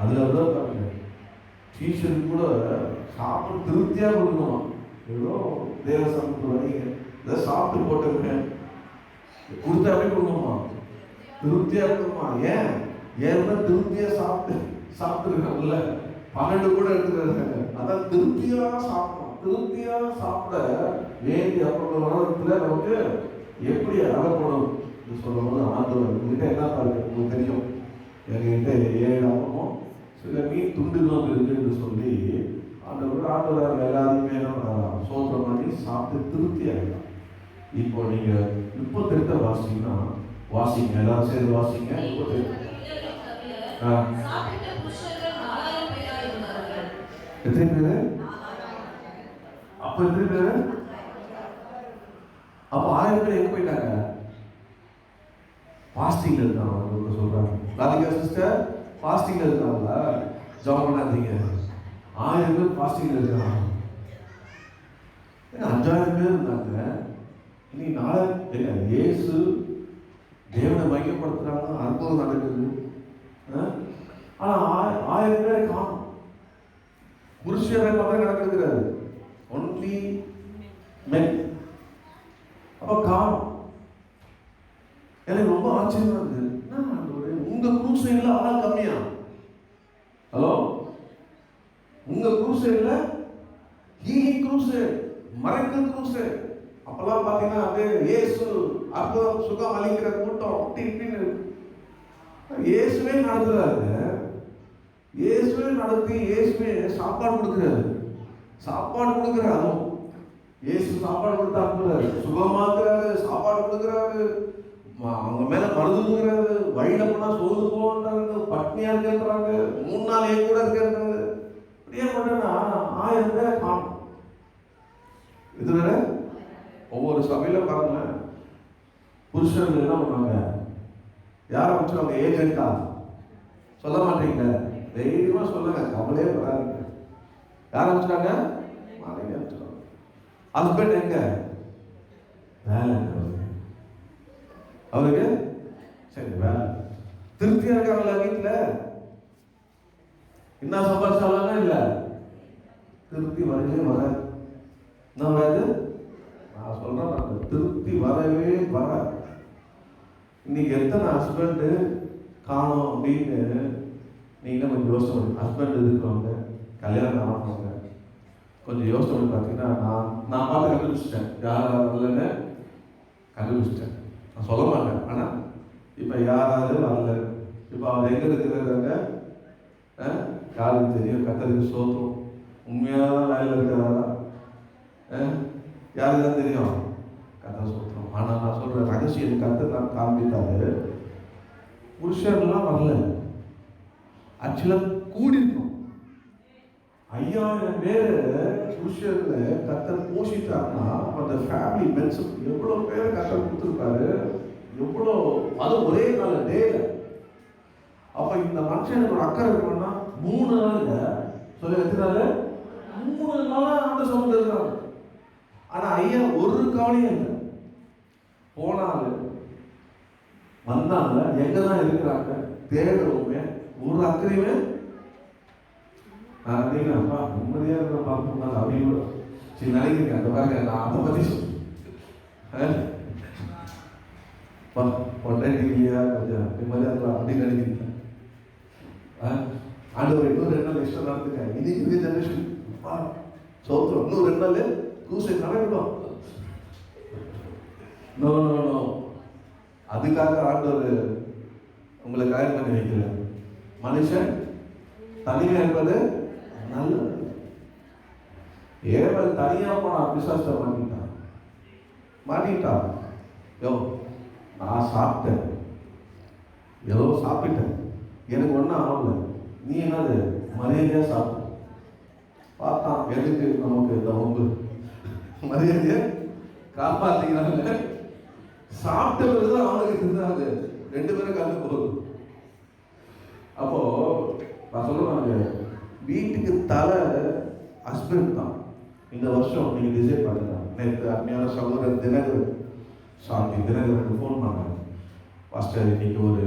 அதுலதான் பாருங்க. சீஷர்கள் கூட சாப்பிட்டு திருப்தியா கொடுக்கணுமா? ஏதோ தேவ சமூகத்தில் வரீங்க, இதை சாப்பிட்டு போட்டுருங்க கொடுத்தாவே கொடுக்கணுமா? திருப்தியா இருக்கணுமா? ஏன் திருப்தியா சாப்பிட்டுருக்காங்கல்ல, 12 கூட எடுத்துக்கிறாங்க. அதான் திருப்தியா சாப்பிடணும். திருப்தியா சாப்பிட வேண்டிய அப்பத்துல நமக்கு எப்படி அகப்படும் சொல்லும் போது ஆண்டவர் உங்ககிட்ட என்ன பாருங்க, உங்களுக்கு தெரியும், எங்ககிட்ட 7 அப்பமும் சில மீன் துண்டுகளும் இருக்கு என்று சொல்லி ஆண்டவர் எல்லாருமே சோத்திரம் பண்ணி சாப்பிட்டு திருப்தி ஆகிடலாம். இப்போ நீங்க 38 வாசிங்கன்னா வாசிங்க, எல்லாரும் சேர்ந்து வாசிங்க. 38 எத்தனை பேரு? அப்ப எத்தனை பேரு? அப்ப 1000 பேர் எங்க போயிட்டாங்க? ஃபாஸ்டிங்ல இருக்காங்க சொல்றாங்க. ராதிகா சிஸ்டர் ஃபாஸ்டிங்ல இருக்காங்களா? ஜாப் பண்ணாதீங்க. 1000 பேர் ஃபாஸ்டிங்ல இருக்காங்க. 5000 பேர் இருந்தாங்க. இனி 4 இயேசு தேவனை மையப்படுத்துறாங்க, அற்புதம் நடக்குது. ஆனா 1000 பேரை காணும். புருஷரை பார்த்தா நடக்கிறது ஒன்லி மென். அப்ப காணும். எனக்கு ரொம்ப ஆச்சரியமா இருக்கு. உங்க குரூசைட்ல ஆள் கம்மியா? ஹலோ, உங்க குரூசைட்ல ஹீலிங் குரூசைட், மறைக்கல் குரூசைட், அப்பெல்லாம் பாத்தீங்கன்னா அப்படியே இயேசு அற்புதம் சுகம் அளிக்கிற கூட்டம் அப்படி இப்படின்னு இயேசுவே நடத்துறாரு. இயேசுவே நடத்தி இயேசுவே சாப்பாடு கொடுக்குறாரு. சாப்பாடு கொடுக்குறாரு. இயேசு சாப்பாடு கொடுத்தா அனுப்புறாரு, சுகமாக்குறாரு, சாப்பாடு கொடுக்குறாரு, அவங்க மேல மருந்து கொடுக்குறாரு. வழியில போனா சோர்ந்து போன்றாங்க, பட்னியா இருக்கிறாங்க, 3 நாள் ஏன் கூட இருக்கிறாங்க. இப்படியே பண்ணா 1000 பேரை காணும். இது வேற ஒவ்வொரு சபையில பாருங்க, புருஷர்கள் என்ன பண்ணாங்க? யார வச்சுருவாங்க? ஏஜென்டா சொல்ல மாட்டீங்க, தைரியமா சொல்லுங்க, கவலையே வராதுங்க. யார வச்சுட்டாங்க? மனைவி வச்சுட்டாங்க. ஹஸ்பண்ட் எங்க? வேலை அவருக்கு சரி வேலை. திருப்தியா இருக்காங்களா வீட்டுல? என்ன சம்பாதிச்சாலும் இல்ல, திருப்தி வரவே வராது. என்ன வராது? நான் சொல்றேன், திருப்தி வரவே வராது. இன்னைக்கு எத்தனை ஹஸ்பண்ட் காணும் அப்படின்னு நீங்க கொஞ்சம் யோசனை பண்ணி, ஹஸ்பண்ட் இருக்கிறவங்க கல்யாணம் ஆனவங்க கொஞ்சம் யோசனை பண்ணி பார்த்தீங்கன்னா, நான் பார்த்து கண்டுபிடிச்சிட்டேன், யாராவது இல்லைன்னு கண்டுபிடிச்சிட்டேன். நான் சொல்ல மாட்டேன், ஆனா இப்ப யாராவது வரல. இப்ப அவர் எங்க இருக்கிறாங்க? யாருக்கு தெரியும்? கத்தருக்கு சோத்திரம். உண்மையான வேலையில் இருக்கிறாரா? யாருக்கு தான் தெரியும்? கத்த சோத்திரம். ஆனா நான் சொல்ற ரகசியம் கத்த நான் காண்பித்தாரு. புருஷர்லாம் வரல, ஆக்சுவலா கூடி இருக்கும். 5000 பேர் புருஷர்களை கத்தர் போஷித்தாருன்னா அந்த ஃபேமிலி மென்ஸ் எவ்வளவு பேர் கத்தர் கொடுத்துருப்பாரு, எவ்வளோ, அது ஒரே நாள் டேல. அப்ப இந்த மனுஷனுக்கு ஒரு அக்கறை இருக்கணும்னா 3 நாள்ல சொல்லி எத்தனால 3 நாளா அந்த சமூகம் இருக்கிறாங்க. ஆனா ஐயா ஒரு கவலையும் இல்லை, போனாங்க வந்தாங்க, எங்கதான் இருக்கிறாங்க தேடுறவங்க, ஒரு அக்கறையுமே நான் அப்பா நிம்மதியா இருக்கிற பார்க்கணும் அப்படின்னு சரி நினைக்கிறேன். அந்த பாருங்க, நான் அதை பத்தி சொல்றேன். பொண்டாட்டியா கொஞ்சம் நிம்மதியா இருக்கலாம் அப்படின்னு நினைக்கிறீங்க. ஆண்டவர் இன்னும் 2 நாள் இஷ்டம் நடத்துக்க. இன்னைக்கு ஜெனரேஷன் சோத்திரம், இன்னும் 2 நாள் கூசை நடக்கணும். நோ நோ நோ, அதுக்காக ஆண்டவர் உங்களை காயம் பண்ணி வைக்கல. மனுஷன் தனியா இருப்பது நல்லது. ஏவல் தனியா போனா பிசாசை மாட்டிட்டான். நான் சாப்பிட்டேன், ஏதோ சாப்பிட்டேன், எனக்கு ஒன்றும் ஆகல, நீ என்னது மரியாதையாக சாப்பிடு. பார்த்தான் எதுக்கு நமக்கு இந்த ஒன்று மரியாதையை காப்பாற்றிக்கிறாங்க. சாப்பிட்ட பிறகுதான் அவனுக்கு இருந்தாது 2 பேரும் கலந்து போகுது. அப்போ நான் சொல்லுவாங்க, வீட்டுக்கு தலை ஹஸ்பண்ட் தான். இந்த வருஷம் நீங்க டிசைட் பண்ணுங்க. நேற்று அருமையான சகோதரர் தினகரன் ஃபோன் பண்ணாங்க. பாஸ்டர் இன்னைக்கு ஒரு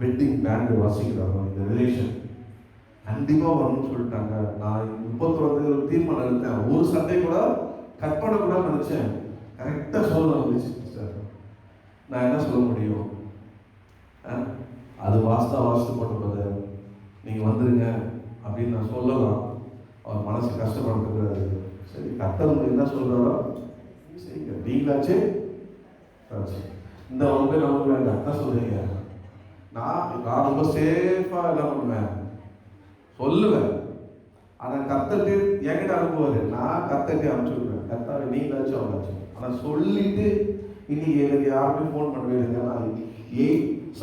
வெட்டிங் பேண்டு வாசிக்கிறாங்க, இந்த ரிலேஷன் கண்டிப்பாக வரணும்னு சொல்லிட்டாங்க. நான் 31 ஒரு தீர்மானம் எடுத்தேன். ஒரு சண்டை கூட கட் பண்ணக்கூடாது நினச்சேன். கரெக்டாக சொல்ல வந்துச்சு சார். நான் என்ன சொல்ல முடியும்? அது வாஸ்து போட்டது நீங்கள் வந்துடுங்க அப்படின்னு நான் சொல்லலாம். அவர் மனசு கஷ்டப்பட்டுருக்காரு. சரி, கர்த்தர் என்ன சொல்கிறாரோ சரி, நீங்களாச்சு இந்த ஒன்று நமக்கு வேண்டாம். என்ன சொல்றீங்க? நான் ரொம்ப சேஃபாக என்ன பண்ணுவேன் சொல்லுவேன். ஆனால் கர்த்தர்கிட்ட என்கிட்ட அனுப்புவார். நான் கர்த்தர்கிட்ட அனுப்பிச்சு விடுவேன். கர்த்தர் நீங்களாச்சும் அவங்களாச்சும். ஆனால் சொல்லிட்டு இன்னைக்கு எனக்கு யாருமே ஃபோன் பண்ணவே இல்லைங்க. நான்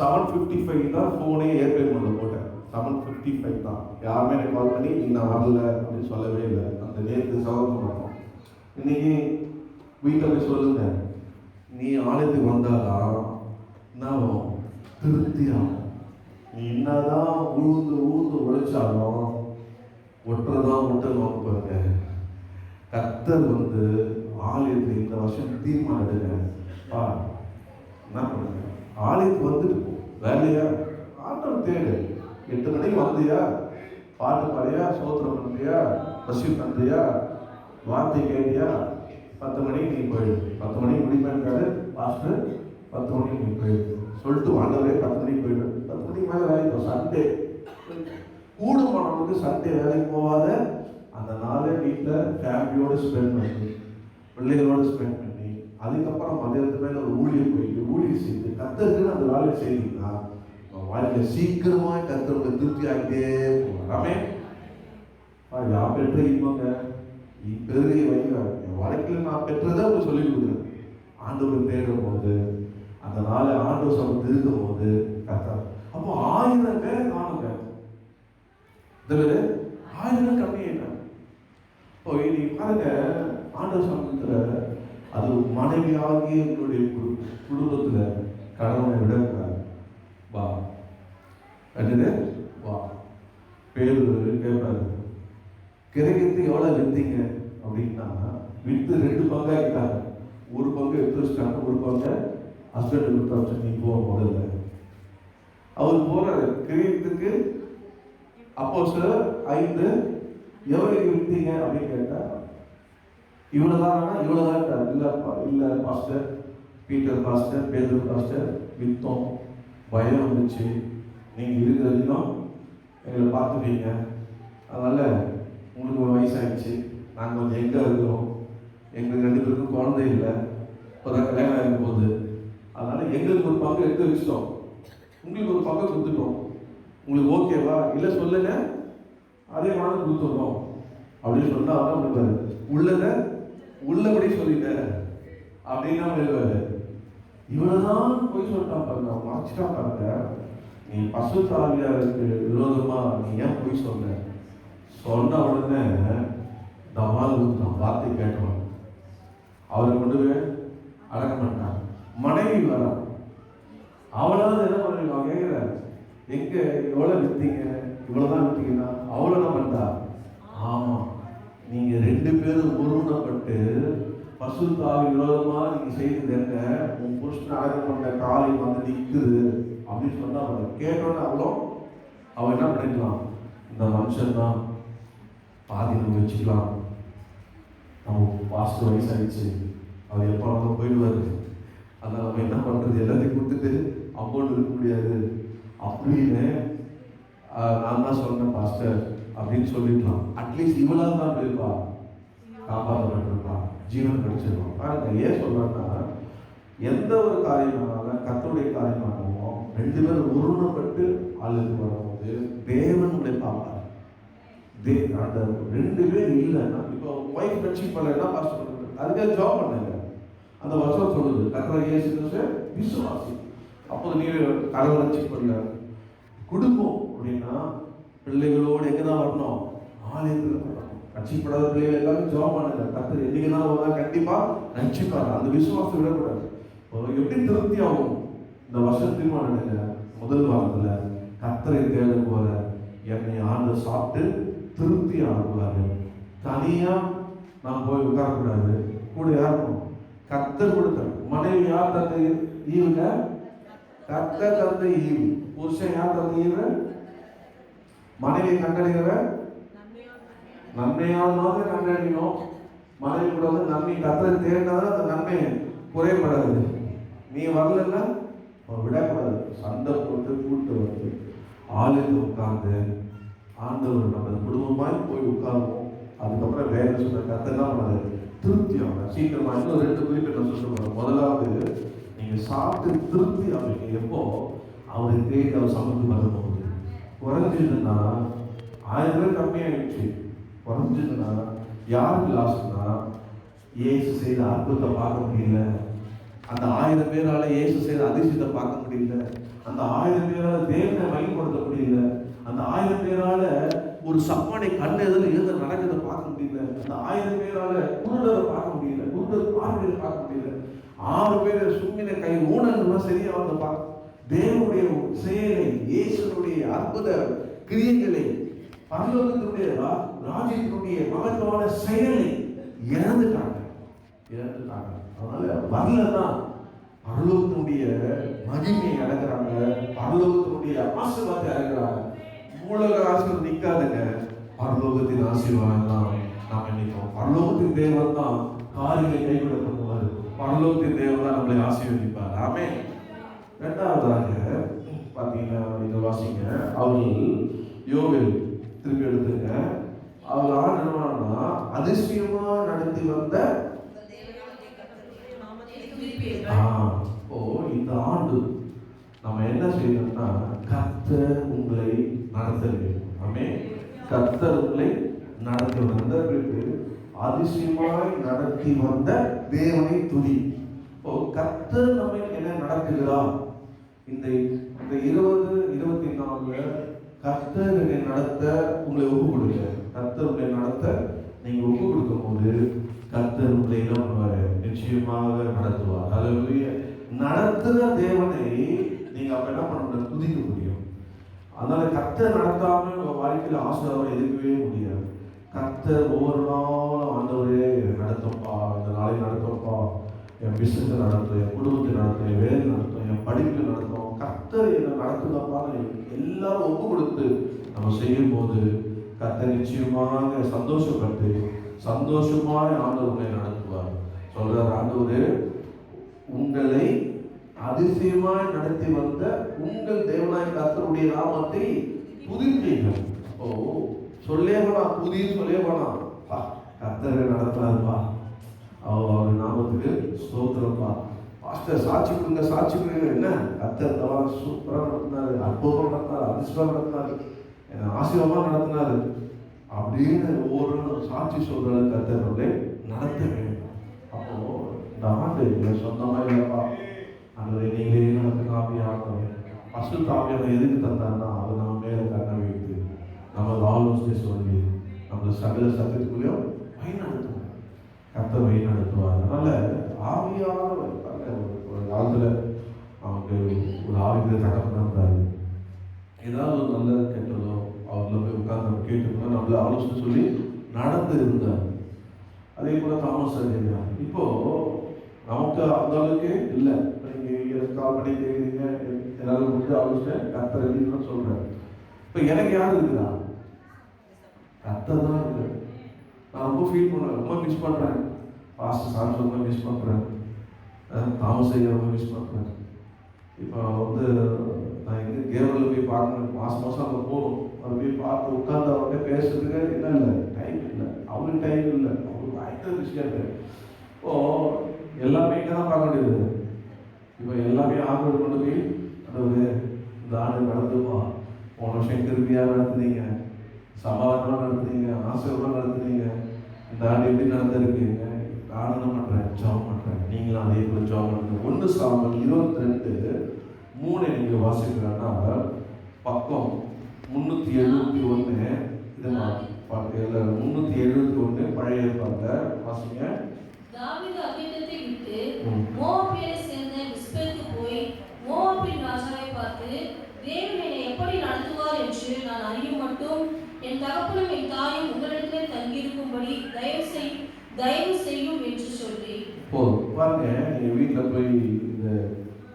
7:55 தான் ஃபோனே ஏர்பிளேன் மோடில் போட்டேன். 7:55 தான். யாருமே எனக்கு கால் பண்ணி இன்னைக்கு நான் வரல அப்படின்னு சொல்லவே இல்லை. அந்த நேரத்துக்கு சவால் பண்ணோம். இன்னைக்கு வீட்டில் போய் சொல்லுங்க, நீ ஆலயத்துக்கு வந்தாதான் என்ன திருப்தியாகும். நீ என்னதான் ஊழ்ந்து உழைச்சாலும் ஒட்டுறதான் ஒட்டணும். பாருங்க, கர்த்தர் ஆலயத்தில் இந்த வருஷம் தீர்மானம் எடுங்க. என்ன பண்ணுங்க, ஆலயத்துக்கு வந்துட்டு போ. வேலையா ஆட்டம் தேடு. 8 மணிக்கு வந்தியா, பாட்டு பாடியா, சோத்திரம் பண்றியா, பசி பண்றியா, வார்த்தை கேட்டியா, 10 மணிக்கு நீ போயிடு. 10 மணிக்கு முடிப்பாரு பாஸ்டர், 10 மணிக்கு நீ போயிடு சொல்லிட்டு வாண்டவரே 10 மணிக்கு போயிடு. 10 மணிக்கு மேலே வேலைக்கு சண்டே கூடுமானவங்களுக்கு சண்டே வேலைக்கு போகாத அந்த நாளே வீட்டில் ஃபேமிலியோடு ஸ்பெண்ட் பண்ணி பிள்ளைகளோடு ஸ்பெண்ட் பண்ணி அதுக்கப்புறம் மதியத்து மேலே ஒரு ஊழியம் போயிட்டு ஊழியம் செய்து கத்தருக்கு அந்த வேலையை செய்தீங்கன்னா வாழ்க்கையில் சீக்கிரமாக கத்தருக்கு திருப்தி ஆகிட்டே போகலாமே. யார் பெற்ற இவங்க பெருகை வைங்க. என் வாழ்க்கையில் நான் பெற்றதை அவங்க சொல்லிக் கொடுக்குறேன். ஆண்டவர் தேடும் போது அந்த நாளை ஆண்டவர் சமத்து இருக்கும் போது கத்தர் அப்போ 1000 பேரை காணுங்க. இதில் 1000 கம்மியாக இப்போ இன்னைக்கு பாருங்க, ஆண்டவர் சமூகத்தில் அது மனைவி ஆகிய எங்களுடைய குடும்பத்தில் கடவுளை விட வா என்னது வா பேர் கேட்பாரு. கிடைக்கிறது எவ்வளோ விற்றீங்க அப்படின்னா விற்று 2 பங்காகிட்டாங்க. ஒரு பங்கு எடுத்து வச்சுட்டாங்க, ஒரு பங்கு ஹஸ்பண்ட் கொடுத்தா வச்சு நீ போக முதல்ல. அவர் போறாரு கிரயத்துக்கு. அப்போ சில 5 எவ்வளவு விற்றீங்க அப்படின்னு கேட்டா இவ்வளவுதான் இவ்வளவுதான். இல்லை pastor, Peter pastor, Peter pastor விற்றோம். பயம் வந்துச்சு. நீங்கள் இருக்கிறதும் எங்களை பார்த்துட்டீங்க. அதனால உங்களுக்கு ஒரு வயசாகிடுச்சு. நாங்கள் கொஞ்சம் எங்கே இருக்கிறோம், எங்களுக்கு 2 பேருக்கும் குழந்தை இல்லை, இப்போதான் கல்யாணம் ஆகும் போது. அதனால எங்களுக்கு ஒரு பங்கு எடுத்து வச்சிட்டோம், உங்களுக்கு ஒரு பங்கு கொடுத்துட்டோம். உங்களுக்கு ஓகேவா? இல்லை சொல்லுங்க, அதே மாதிரி கொடுத்துட்றோம் அப்படின்னு சொன்னா அவன் இருப்பாரு. உள்ளபடி சொல்லிட்டேன் அப்படின்னா இருப்பாரு. இவ்வளவுதான் போய் சொல்லிட்டான் பாருங்க, மறைச்சிட்டா பாருங்க. நீ பசுத்த ஆவியாருக்கு விரோதமா நீ ஏன் போய் சொன்ன உடனே தமால் ஊத்துட்டான். வார்த்தை கேட்டவன் அவரை கொண்டு போய் அடக்கம் பண்ணிட்டான். மனைவி வரா, அவளாவது என்ன பண்ணுவீங்க? அவன் கேட்கிற எங்க எவ்வளவு விற்றீங்க? இவ்வளவுதான் விற்றீங்கன்னா அவ்வளோ என்ன பண்ணிட்டா? ஆமா, நீங்க 2 பேரும் ஒருமனப்பட்டு பசுத்தாவி விரோதமா நீங்க செய்தது என்ன? உன் புருஷன் அடக்கம் பண்ண காலை நிற்குது அப்படின்னு சொன்னா கேட்டோன்னு அவன் என்ன பண்ணிக்கலாம்? இந்த மனுஷன் தான் பாதி நம்ம வச்சுக்கலாம், நம்ம பாஸ்டர் வயசாகிடுச்சு, அவர் எப்போ நம்ம போயிடுவாரு, அதனால் நம்ம என்ன பண்ணுறது, எல்லாத்தையும் கொடுத்துட்டு அமௌண்ட் இருக்க முடியாது அப்படின்னு நான் தான் சொன்னேன் பாஸ்டர் அப்படின்னு சொல்லிடலாம். அட்லீஸ்ட் இவ்வளவு தான் இருப்பா, காப்பாற்றப்பட்டிருப்பா, ஜீவன் கிடைச்சிருப்பான். பாருங்க, ஏன் சொல்றேன்னா எந்த ஒரு காரியமானாலும் கர்த்தருடைய காரியமானாலும் 2 பேரும் ஒருமனப்பட்டு ஆளுக்கு வரும்போது தேவன் உங்களை பார்ப்பார். அந்த 2 பேர் இல்லைன்னா இப்போ ஒய்ஃப் ரட்சிப் பண்ணலைன்னா பாஸ்டர் பண்ணுறது அதுக்காக ஜாப் பண்ணுங்க. அந்த வருஷம் சொல்லுது கர்த்தர் இயேசு விசுவாசி. அப்போது நீ கடவுளை ரட்சிப் பண்ணல. குடும்பம் அப்படின்னா பிள்ளைகளோடு எங்கே தான் வரணும்? ஆலயத்தில் வரணும். ரட்சிக்கப்படாத பிள்ளைகள் எல்லாரும் ஜெபம் பண்ணுங்க. கர்த்தர் என்னைக்கு தான் வருவா? கண்டிப்பாக ரட்சிப்பார். அந்த விசுவாசத்தை விடக்கூடாது. எப்படி திருப்தி ஆகும்? இந்த வருஷம் தீர்மானிங்க. முதல் வாரத்தில் கர்த்தரை தேடும் போல என்னை ஆண்டு சாப்பிட்டு திருப்தி ஆகுவாரு. தனியாக நான் போய் உட்காரக்கூடாது. கூட யாருக்கும் கர்த்தர் கொடுத்த மனைவி யார் தந்த ஈவுங்க? கர்த்தர் தந்த ஈவு. புருஷன் யார் தந்த ஈவு? மனைவி கண்டறிகிற நன்மையாவது கண்டறியணும். மனைவி கூட வந்து நன்மை கர்த்தரை தேடினாதான் அந்த நன்மை குறைபடாது. நீ வரலன்னா விடக்கூடாது. சண்டை போட்டு கூட்டு வந்து ஆளுக்கு உட்கார்ந்து ஆண்டவர் நம்ம குடும்பமாய் போய் உட்காருவோம். அதுக்கப்புறம் வேலை சொன்ன கர்த்தர் தான் பண்ணாது திருப்தி ஆகும். சீக்கிரமா இன்னும் 2 குறிப்பு நான் சொல்லுவேன். முதலாவது, நீங்க சாப்பிட்டு திருப்தி ஆகுங்க எப்போ? அவரை தேடி அவர் சமைத்து வரும்போது. குறைஞ்சதுன்னா 1000 பேர் கம்மியாயிடுச்சு. குறைஞ்சதுன்னா யாருக்கு லாஸ்ட்னா, இயேசு செய்த அற்புதத்தை பார்க்க முடியல. அந்த 1000 பேரால இயேசு செய்த அதிசயத்தை பார்க்க முடியல. அந்த 1000 பேரால தேவனை பயன்படுத்த முடியல. அந்த 1000 பேரால ஒரு சப்பானை கண் எதில் எழுத நடக்கிறத பார்க்க முடியல. அந்த 1000 பேரால குருடரை பார்க்க முடியல. குருடர் பார்வையை பார்க்க முடியல. 6 பேர் சும்மின கை ஊனங்கள்லாம் சரியாக பார்க்க. தேவனுடைய செயலை, இயேசுனுடைய அற்புத கிரியைகளை, பரலோகத்தினுடைய ராஜ்யத்தினுடைய மகத்துவமான செயலை இழந்துட்டாங்க. அதனால வரலன்னா பரலோகத்தினுடைய மகிமையை அடைக்கிறாங்க. பரலோகத்தினுடைய ஆசீர்வாதத்தை அடைக்கிறாங்க. உலக ஆசீர்வாதம் நிற்காதுங்க. பரலோகத்தின் ஆசீர்வாதம் தான் நாம் நினைப்போம். பரலோகத்தின் தேவன் தான் காரியங்களை கைவிட பண்ணுவார். பரலோகத்தின் தேவன் தான் நம்மளை ஆசீர்வதிப்பார். ஆமே. இரண்டாவதாக பார்த்தீங்கன்னா, நீங்க வாசிங்க, அவர்கள் யோவேல் திருப்பி எடுத்துங்க. அவர் ஆண்டவனா அதிசயமா நடத்தி வந்த இந்த ஆண்டு நம்ம என்ன செய்யணும்னா, கர்த்தர் உங்களை நடத்த வேண்டும். ஆமே. கர்த்தர் உங்களை நடத்தி வந்தவர்களுக்கு அதிசயமாய் நடத்தி வந்த தேவனை துதி. கர்த்தர் நம்மை என்ன நடத்துகிறார்? இந்த 2024 கர்த்தர் என்னை நடத்த உங்களை ஒப்பு கொடுங்க. கர்த்தர் உங்களை நடத்த நீங்க ஒப்பு கொடுக்கும் போது கர்த்தர் உங்களை என்ன பண்ணுவாரு? நிச்சயமாக நடத்துவார். ஹல்லேலூயா. நடத்துகிற தேவனை நீங்க அப்ப என்ன பண்ண முடியும்? துதிக்க முடியும். அதனால கர்த்தர் நடத்தாம உங்க வாழ்க்கையில ஆசீர்வாதம் எதிர்க்கவே முடியாது. கர்த்தர் ஒவ்வொரு நாளும் ஆண்டவரே நடத்தும்பா, இந்த நாளை நடத்தும்பா, என் பிசினஸ் நடத்தும், என் குடும்பத்தை நடத்தும், என் வேலை நடத்தும், என் படிப்பு நடத்தும், கர்த்தர் என்னை நடத்துதப்பான்னு எல்லாரும் ஒப்பு கொடுத்து நம்ம செய்யும் போது கர்த்தர் நிச்சயமாக சந்தோஷப்பட்டு சந்தோஷமாக ஆண்டவரை நடத்துவார். சொல்றார் ஆண்டவரே, உங்களை அதிசயமாய் நடத்தி வந்த உங்கள் தேவனாய் கர்த்தருடைய நாமத்தை புதிப்பீர்கள். சொல்லே வேணாம், புதின்னு சொல்லே வேணாம். கர்த்தரை நடத்துறாருப்பா, அவர் நாமத்துக்கு ஸ்தோத்திரப்பா. பாஸ்டர் சாட்சி கொடுங்க, சாட்சி கொடுங்க. என்ன கர்த்தர் தவறு சூப்பராக நடத்தினாரு, அற்புதமாக நடத்தினார், அதிர்ஷ்டமாக நடத்தினாரு, என்னை ஆசீர்வாதமாக நடத்தினாரு அப்படின்னு ஒவ்வொரு சாட்சி சொல்றது கர்த்தரை நடத்த வேண்டும். அப்போ இந்த ஆண்டு சொந்தமாக இல்லைப்பா, அது நீங்களே நடத்துங்க. ஆவியானவர் பசுத்த ஆவியானவர் எதுக்கு தந்தாருன்னா, அவர் நம்ம மேலே கண்ணை வைத்து நம்ம ஆலோசனை சொல்லி நம்ம சகல சத்தியத்துக்குள்ளேயும் வழி நடத்துவார். கர்த்தர் வழி நடத்துவார். அதனால ஆவியானவர் ஒரு காலத்தில் அவனுக்கு ஒரு ஆவிகளை தடம் பண்ணாரு. ஏதாவது ஒரு நல்ல கெட்டதோ அவர்ல போய் உட்கார்ந்து நம்ம கேட்டுக்கணும், நம்மள ஆலோசனை சொல்லி நடந்து இருந்தார். அதே போல தாமஸ் அறிஞர் இப்போ நமக்கு அந்த அளவுக்கு இல்லை. நீங்கள் கால் பண்ணி கேட்குறீங்க, என்னால் முடிஞ்ச ஆலோசனை கர்த்தர் எழுதின்னு சொல்கிறேன். இப்போ எனக்கு யார் இருக்குதா? கர்த்தர் தான் இருக்கு. நான் ரொம்ப ஃபீல் பண்ணுவேன், ரொம்ப மிஸ் பண்ணுறேன். பாஸ்டர் சார் ரொம்ப மிஸ் பண்ணுறேன், தாமஸ் ஐயா ரொம்ப மிஸ் பண்ணுறேன். இப்போ வந்து நான் எங்கே கேரளில் போய் பார்க்கணும், மாதம் அங்கே போகணும். அதை போய் பார்த்து உட்காந்து அவர்கிட்ட பேசுறதுக்கு என்ன இல்லை, டைம் இல்லை. அவருக்கு டைம் இல்லை, அவருக்கு பயங்கர விஷயம் இல்லை. இப்போது எல்லாமே இங்கே தான் பார்க்க வேண்டியது. இப்போ எல்லாமே ஆண்டவர் கொண்டு போய் அதாவது இந்த ஆண்டு நடத்துப்பா, போன வருஷம் திரும்பியாக நடத்துனீங்க, சமாதானமாக நடத்துனீங்க, ஆசீர்வாதமாக நடத்துனீங்க, இந்த ஆண்டு எப்படி நடந்திருக்கீங்க, ஆனந்தம் பண்ணுறேன், ஜெபம் பண்ணுறேன். நீங்களும் அதே போல் ஜெபம் பண்ணுங்க. 1 சாமுவேல் 22:3 நீங்கள் வாசிக்கிறாங்கன்னா பக்கம் 371 இதை பார்க்கல. 371 பழைய ஏற்பாட்டில் வாசிங்க. தாவீது அவ்விடத்தை விட்டு மோவாபியரை சேர்ந்த மிஸ்பேக்கு போய் மோவாபின் ராஜாவை பார்த்து, தேவன் என்னை எப்படி நடத்துவார் என்று நான் அறியும் மட்டும் என் தகப்பனும் என் தாயும் உங்களிடத்திலே தங்கியிருக்கும்படி தயவு செய்யும் என்று சொல்லி. பாருங்க, நீங்க வீட்டில் போய் இந்த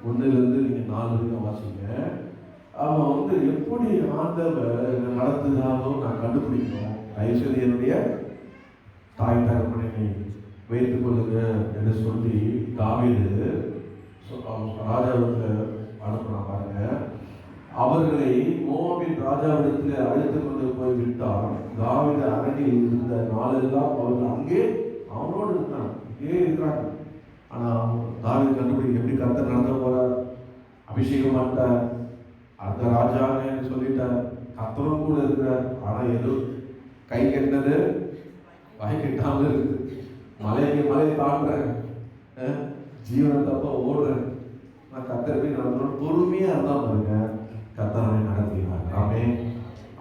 1லேருந்து நீங்க 4 வரைக்கும் வாசிங்க. அவன் எப்படி ஆண்டவர் நடத்துனாலோ நான் கண்டுபிடிக்கணும். தயவுசெய்து என்னுடைய தாய் தகப்பனை நீ வைத்துக் கொள்ளுங்க என்று சொல்லி தாவீது ராஜாவுக்கு அனுப்பினா. பாருங்க, அவர்களை மோவாபின் ராஜாவிடத்தில் அழைத்து கொண்டு போய் விட்டார். தாவீது அரணில் இருந்த நாளெல்லாம் அவர்கள் அங்கே அவனோடு இருந்தான், இங்கே இருக்கிறாங்க. ஆனால் தாவீது கண்டுபிடிக்க எப்படி கர்த்தர் நடத்த போறார், அபிஷேகம் பண்ணிட்டார், அந்த ராஜான்னு சொல்லிட்டார், கர்த்தரும் கூட இருக்கிறார். ஆனால் ஏதோ கை கெட்டது வாய் கெட்டாமல் இருக்குது. மலையை தாண்டுறேன், ஜீவனை தப்ப ஓடுறேன், நான் கர்த்தர் போய் நடத்தணும் பொறுமையாக இருந்தால் பாருங்க, கர்த்தர் அவனை நடத்தினார்.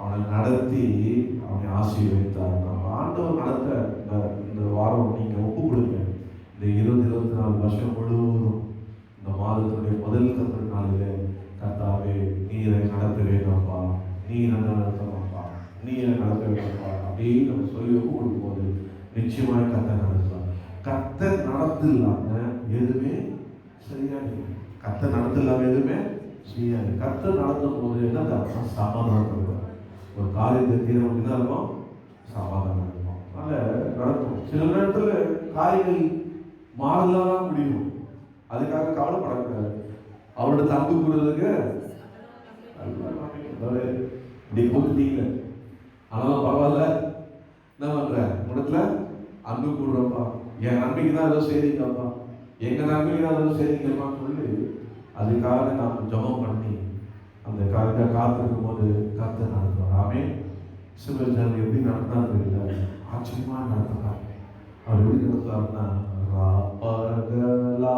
அவனை நடத்தி அவனை ஆசீர்வதித்தார். நம்ம ஆண்டவர் நடத்த இந்த வாரம் நீங்கள் ஒப்பு கொடுங்க. இந்த 20-24 வருஷம் முழுவதும் இந்த மாதத்தினுடைய முதல் கர்த்தர் நாளில் கர்த்தாவே நீரை நடத்த வேண்டாம்ப்பா, நீரை நடத்தணும்ப்பா, நீரை நடத்த வேண்டாம்ப்பா அப்படின்னு நம்ம சொல்லி ஒப்பு கொடுக்கும்போது நிச்சயமாக கர்த்தர் நடத்துவார். கர்த்தர் நடத்து இல்லாமல் எதுவுமே சரியாது. கர்த்தர் நடத்து இல்லாமல் எதுவுமே செய்யாது. கர்த்தர் நடத்தும் போது என்ன தரணும், சமாதானம் இருக்கும். ஒரு காரியத்தை தீர்வு என்ன இருக்கும், சமாதானம் இருக்கும். அதனால் நடக்கும். சில நேரத்தில் காரியங்கள் மாறலாம் முடியும், அதுக்காக கவலைப்படக்கூடாது. அவரோட தம்பு கூடுறதுக்கு இப்படி கூப்பிட்டீங்க, ஆனாலும் பரவாயில்ல, என்ன பண்ற முடத்துல அன்பு கூடுறப்பா, என் நம்பிக்கை தான் ஏதோ செய்றீங்கப்பா, எங்க நம்பிக்கை தான் ஏதோ செய்றீங்கப்பா சொல்லி அதுக்காக நாம் ஜபம் பண்ணி அந்த காரியத்தை காத்திருக்கும் போது கர்த்தர் நடத்துவார். ஆமென். இஸ்ரவேல் ஜனங்கள் எப்படி நடத்தினாரு இல்லை, ஆச்சரியமா நடத்தினார். அவர் எப்படி நடத்துவார்னா, ராப்பகலா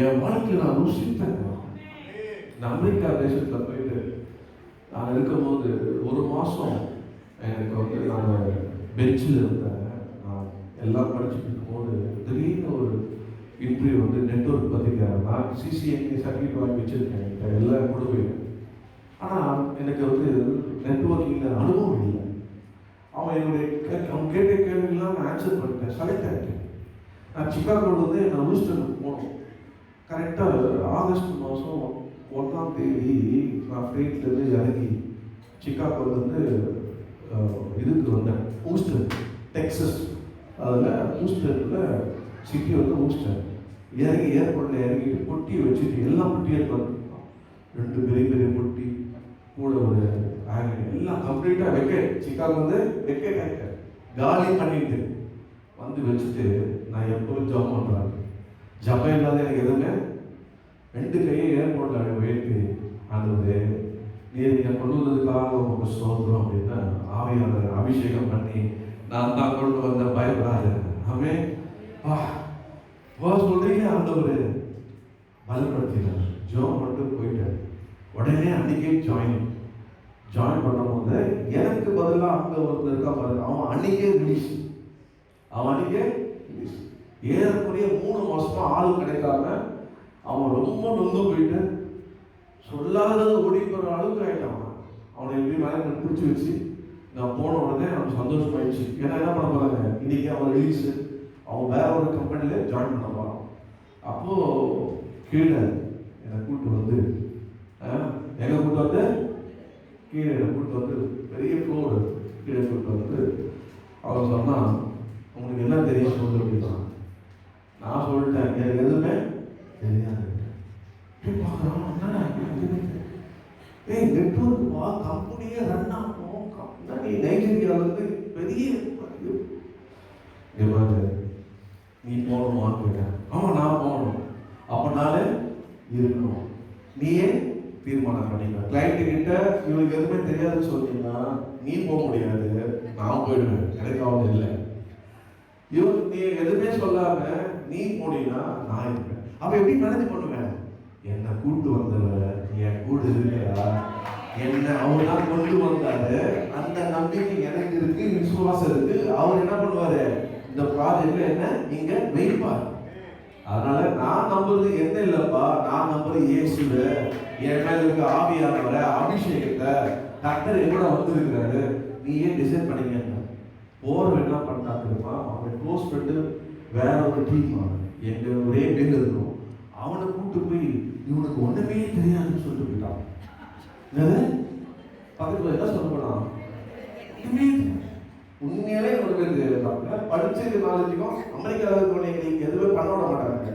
என் வாழ்க்கையில் நான் ருசித்தேன். அமெரிக்கா தேசத்தில் போயிட்டு நான் இருக்கும்போது 1 மாதம் எனக்கு நான் பெஞ்சில் இருந்தேன். நான் எல்லாம் படிச்சுட்டு இருக்கும்போது திடீர்னு ஒரு இன்டர்வியூ நெட்வொர்க் பற்றிக்க. நான் சிசிஎன்ஏ சர்டிஃபிகேட் வாங்கி வச்சுருக்கேன், எல்லாம் கொடுப்பேன். ஆனால் எனக்கு நெட்வொர்க்கிங்கில் அனுபவம் இல்லை. அவன் கேட்ட கேள்விகள்லாம் நான் ஆன்சர் பண்ணிட்டேன், செலக்ட் ஆகிட்டேன். நான் சிக்காகோவில் நான் ஹூஸ்டனுக்கு போனோம். கரெக்டாக ஆகஸ்ட் மாதம் 1ஆம் தேதி நான் ஃப்ளைட்லேருந்து இறங்கி சிக்காகோலேருந்து இதுக்கு வந்தேன், ஹூஸ்டன், டெக்ஸஸ். அதில் ஹூஸ்டனில் சிட்டி ஹூஸ்டன். இறங்கி ஏர்போர்ட்டில் இறங்கிட்டு பொட்டியை வச்சுட்டு எல்லாம் பொட்டியை எடுத்து 2 பெரிய பெரிய பொட்டி கூட ஒரு ஆங்கிள் எல்லாம் கம்ப்ளீட்டாக வெக்கேட். சிக்காகோ வெக்கேட் ஆகிட்டேன், காலி பண்ணிட்டு வச்சுட்டு நான் எப்போவும் ஜாப் பண்ணுறாங்க. ஜப்பம் இல்லாத எனக்கு எதுவுமே 2 கையை ஏர்போர்ட்டில் உயர்த்தி ஆண்டவரே நீங்கள் கொண்டு வந்ததுக்காக உங்களுக்கு ஸ்தோத்திரம் அப்படின்னா ஆவியாளர் அபிஷேகம் பண்ணி நான் தான் கொண்டு வந்த பயப்படாது. ஆமென். சொல்றீங்க ஆண்டவர் பலப்படுத்தினார். ஜாப் மட்டும் போயிட்டார். உடனே அன்னைக்கே ஜாயின் பண்ணும்போது எனக்கு பதிலாக அங்கே ஒருத்தர் இருக்கா பாருங்க, அவன் அன்னைக்கே ரிலீஸ். ஏறக்குறைய 3 மாசமா ஆள் கிடைக்காம அவன் ரொம்ப நொந்து போயிட்டு சொல்லாதது ஓடி போகிற அளவுக்கு ஆகிட்டான். அவனை எப்படி மேலே பிடிச்சி வச்சு நான் போன உடனே அவனுக்கு சந்தோஷமாயிடுச்சு. ஏன்னா என்ன பண்ண போகிறாங்க, இன்னைக்கு அவன் ரிலீஸ், அவன் வேற ஒரு கம்பெனியில் ஜாயின் பண்ண போகிறான். அப்போது கீழே என்னை கூப்பிட்டு எங்கே கூப்பிட்டு கீழே என்னை கூப்பிட்டு பெரிய ஃப்ளோர் கீழே கூப்பிட்டு அவன் சொன்னான், உங்களுக்கு என்ன தெரியும் சொல்லு அப்படின்னா. நான் சொல்லிட்டேன், எனக்கு எதுவுமே தெரியாது. பார்க்குறோம். என்னடா ஏய் நெட்வொர்க்குப்பா, கம்பெனியே ரன் ஆகும். நீ நைஜீரியாவிலேருந்து பெரிய நீ போகணுமான்னு கேட்டேன். ஆமாம் நான் போகணும். அப்போனாலே இருக்கணும். நீயே தீர்மானம் பண்ணிக்க. கிளைண்ட்டு கிட்ட இவனுக்கு எதுவுமே தெரியாதுன்னு சொன்னீங்கன்னா நீ போக முடியாது, நான் போயிடுவேன், எனக்கு அவங்க இல்லை. இவன் நீ எதுவுமே சொல்லாம நீ போனீங்கன்னா நான் இருப்பேன். அப்ப எப்படி மேனேஜ் பண்ணுவேன்? என்னை கூட்டு வந்தவ என் கூட இருக்கிறா, என்ன அவர் தான் கொண்டு வந்தாரு, அந்த நம்பிக்கை எனக்கு இருக்கு, விசுவாசம் இருக்கு. அவர் என்ன பண்ணுவாரு, இந்த ப்ராஜெக்ட்ல என்ன நீங்க வைப்பார். அதனால நான் நம்புறது என்ன இல்லப்பா, நான் நம்புறது இயேசுவை, என் மேல இருக்க ஆவியானவரை, அபிஷேகத்தை, கர்த்தர் கூட வந்திருக்கிறாரு. நீ ஏன் டிசைட் பண்ணீங்க? போர் என்ன பண்ணா தெரியுமா, அவன் க்ளோஸ் ஃப்ரெண்டு வேற ஒரு டீம், எங்க ஒரே பேர் இருக்கும். அவனை கூப்பிட்டு போய் இவனுக்கு ஒண்ணுமே தெரியாதுன்னு சொல்லிட்டு போயிட்டான். பக்கத்துல என்ன சொல்ல போனான், உண்மையாவே ஒரு பேர் தெரியாதாங்க. படிச்சது நாலேஜுக்கும் அமெரிக்காவுக்கு போனீங்க நீங்க எதுவுமே பண்ண விட மாட்டாங்க.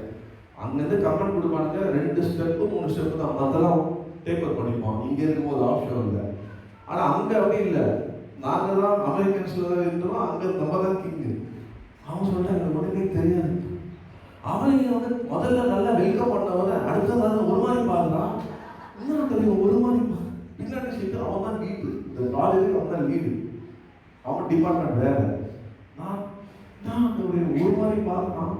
அங்கிருந்து கமெண்ட் கொடுப்பானுங்க, 2 ஸ்டெப்பு 3 ஸ்டெப்பு தான், அதெல்லாம் டேக் ஓவர் பண்ணிப்போம். இங்க இருக்கும்போது ஆப்ஷன் இல்லை. ஆனா அங்க அப்படி இல்லை. நாங்க தான் அமெரிக்கன்ஸ்ல இருந்தோம், அங்க நம்ம தான் கிங்கு. அவன் சொல்லிட்டு எனக்கு ஒன்றுமே தெரியாது. அவன் வந்து முதல்ல நல்லா வெல்கம் பண்ணவன அடுத்ததாக ஒரு மாதிரி பாருறான். இன்னும் தெரியும் ஒரு மாதிரி பாரு. பின்னாடி சீட்டு அவன் தான் லீடு, இந்த காலேஜுக்கு அவன் தான் லீடு, அவன் டிபார்ட்மெண்ட் வேற. நான் ஒரு மாதிரி பார்க்கலாம்.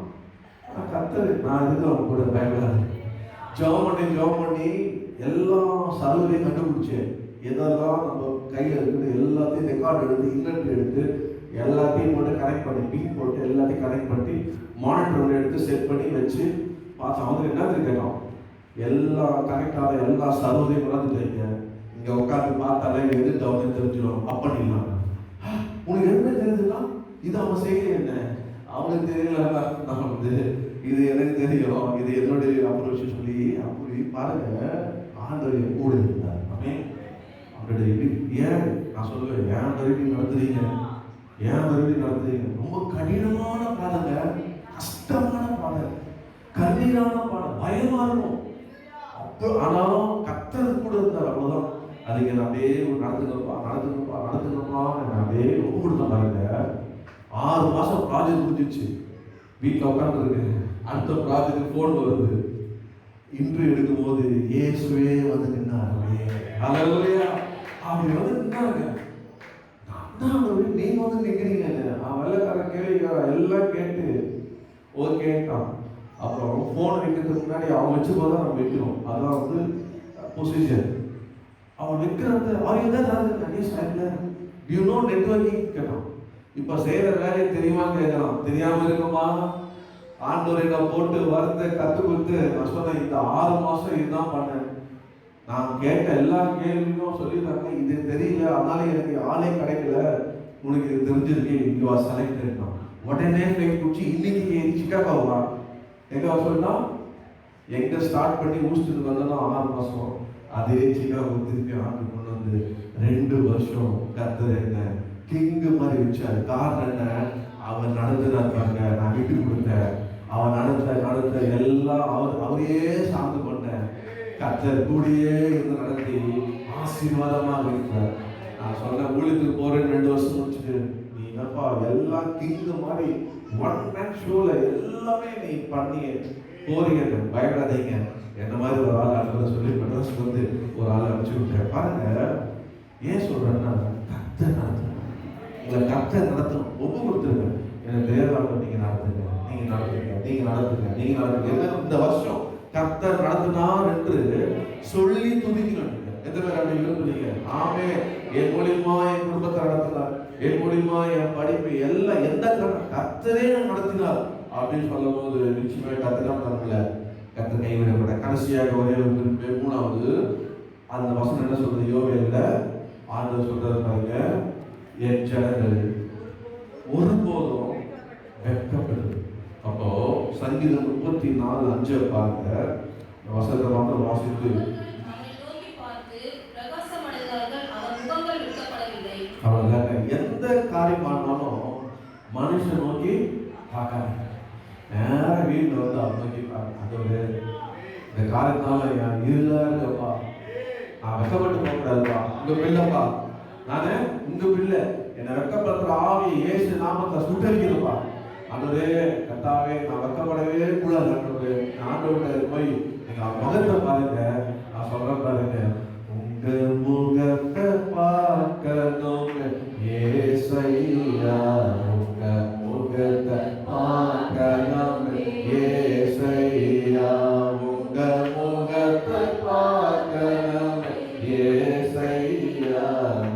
கத்தரு நான் இதுக்கு அவன் கூட பயப்படாது. ஜெபம் பண்ணி எல்லா சர்வரையும் கண்டுபிடிச்சேன். எதெல்லாம் நம்ம கையில் இருக்குது எல்லாத்தையும் ரெக்கார்டு எடுத்து இன்வெர்டர் எடுத்து எல்லாத்தையும் போட்டு கனெக்ட் பண்ணி பின் போட்டு எல்லாத்தையும் கனெக்ட் பண்ணி மானிட்டர் எடுத்து செட் பண்ணி வச்சு பார்த்தா வந்து என்ன கேட்டோம், எல்லா கனெக்ட் ஆகிற எல்லா சர்வரையும் கொண்டாந்துட்டீங்க. இங்கே உட்காந்து பார்த்தாலே எது டவுன் தெரிஞ்சிடும். அப்படிலாம் உனக்கு எதுவுமே தெரியுதுன்னா இது அவன் செய்ய என்ன அவனுக்கு தெரியல. நான் வந்து இது எனக்கு தெரியும், இது என்னுடைய அப்ரோச் சொல்லி அப்படி பாருங்க. ஆண்டவர் கூட இருந்தார். ஏன் நான் சொல்லுவேன், ஏன் தருவி நடத்துறீங்க, ஏன் தருவி நடத்துறீங்க? ரொம்ப கடினமான பாடங்க, கஷ்டமான பாடம், கண்ணீரான பாடம், பயமா இருக்கும். அப்போ ஆனாலும் கர்த்தர் கூட இருந்தார். அவ்வளவுதான். அதுக்கு நான் அப்படியே நடத்துங்கப்பா அப்படியே ஒப்பு கொடுத்த பாருங்க. 6 மாசம் ப்ராஜெக்ட் முடிஞ்சிச்சு. வீட்டில் உட்காந்துருக்கு. அடுத்த ப்ராஜெக்ட் போன் வருது. இன்டர்வியூ எடுக்கும் போது இயேசுவே வந்து நின்னாரு. ஹல்லேலூயா. அப்படி வந்து நின்னாருங்க. நீங்க வந்து நிக்கிறீங்க. வெள்ளைக்காரன் கேள்விக்கார எல்லாம் கேட்டு ஓகேட்டான். அப்புறம் போன் வைக்கிறதுக்கு முன்னாடி அவன் வச்சு போதான் நம்ம வைக்கிறோம். அதான் வந்து ப்ரொசீஜர். அவன் வைக்கிறது நெட்வொர்க்கிங் கேட்டான். இப்ப செய்யற வேலையை தெரியுமா கேட்கலாம். தெரியாம இருக்குமா? ஆண்டவரை நான் போட்டு வரத்தை கத்து கொடுத்து நான் சொன்னேன், இந்த 6 மாசம் இதுதான் பண்ணேன். நான் கேட்ட எல்லா கேள்வியும் சொல்லிடுறாங்க. இது தெரியல, அதனால எனக்கு ஆளே கிடைக்கல. உனக்கு இது தெரிஞ்சிருக்கு, யூ ஆர் செலக்டட். உடனே ஃபிளைட் பிடிச்சி இன்னைக்கு சிக்காகோவா எங்க சொல்லா எங்க ஸ்டார்ட் பண்ணி ஊஸ்டுக்கு வந்தோம்னா 6 மாசம். அதே சிக்காகோ திருப்பி ஆண்டு கொண்டு வந்து 2 வருஷம் கர்த்தர் என்ன கிங்கு மாதிரி வச்சாரு. காரணம் என்ன, அவன் நடந்துனாங்க, நான் விட்டு கொடுத்தேன். அவன் நடத்த எல்லாம் அவரையே சார்ந்து கொண்டேன். கர்த்தர் கூடியே இருந்து நடத்தி ஆசீர்வாதமாக இருக்கிறார். நான் சொன்ன ஊழியத்துக்கு போறேன் 2 வருஷம் முடிச்சுட்டு, நீ என்னப்பா எல்லாம் கிங்கு மாதிரி 1 மேன் ஷோல எல்லாமே நீ பண்ணி போறீங்க, பயப்படாதீங்க. என்ன மாதிரி ஒரு ஆள் அனுப்ப சொல்லி மெட்ராஸ் வந்து ஒரு ஆள் அனுப்பிச்சு விட்டேன். பாருங்க, ஏன் சொல்றேன்னா கர்த்தர் நடத்தணும். உங்களை கர்த்தர் நடத்தணும். ஒப்பு கொடுத்துருங்க. எனக்கு தெரியாத நீங்க நடத்துங்க, நீங்க நடத்துங்க. இந்த வருஷம் கர்த்தர் நடத்தினார் என்று சொல்லி துதிக்கணும். எத்தனை பேர் அப்படி விரும்புறீங்க? ஆமே. என் மூலியமா என் குடும்பத்தை நடத்தினார், என் மூலியமா என் படிப்பு எல்லாம் எந்த கர்த்தரே நடத்தினார் அப்படின்னு சொல்லும் போது நிச்சயமா கர்த்தர் பண்ணல. கர்த்தர் கைவிடப்பட்ட. கடைசியாக ஒரே ஒரு 3வது அந்த வசனம் என்ன சொல்றது? யோவேல்ல ஆண்டவர் சொல்றது பாருங்க, என் ஜனங்கள் ஒருபோதும் வெட்கப்படுது. அப்போ சங்கீதம் 34:5 பாருங்க. வசனத்தை மாத்திரம் வாசித்து அவ்வளவுதாங்க. எந்த காரியம் ஆனாலும் மனுஷன் நோக்கி பார்க்காங்க. நேரம் வீட்டில் வந்து அவர் நோக்கி பார்க்க. இந்த காரியத்தினால என் இல்லைப்பா, நான் வெக்கப்பட்டு போகக்கூடாதுப்பா. உங்க பிள்ளைப்பா, நானு உங்க பிள்ளை, என்னை வெக்கப்படுத்துற ஆவி இயேசு நாமத்தை சுட்டரிக்கிறப்பா. ஆண்டவரே கர்த்தாவே, நான் வெக்கப்படவே கூடாது ஆண்டவரே. ஆண்டவர்கிட்ட போய் நீங்க முகத்தை பாருங்க, நான் சொல்றேன் பாருங்க, உங்க முகத்தை பார்க்கணும் ஏசையா, உங்க முகத்தை பார்க்கணும் ஏசையா, உங்க முகத்தை பார்க்கணும் ஏசையா,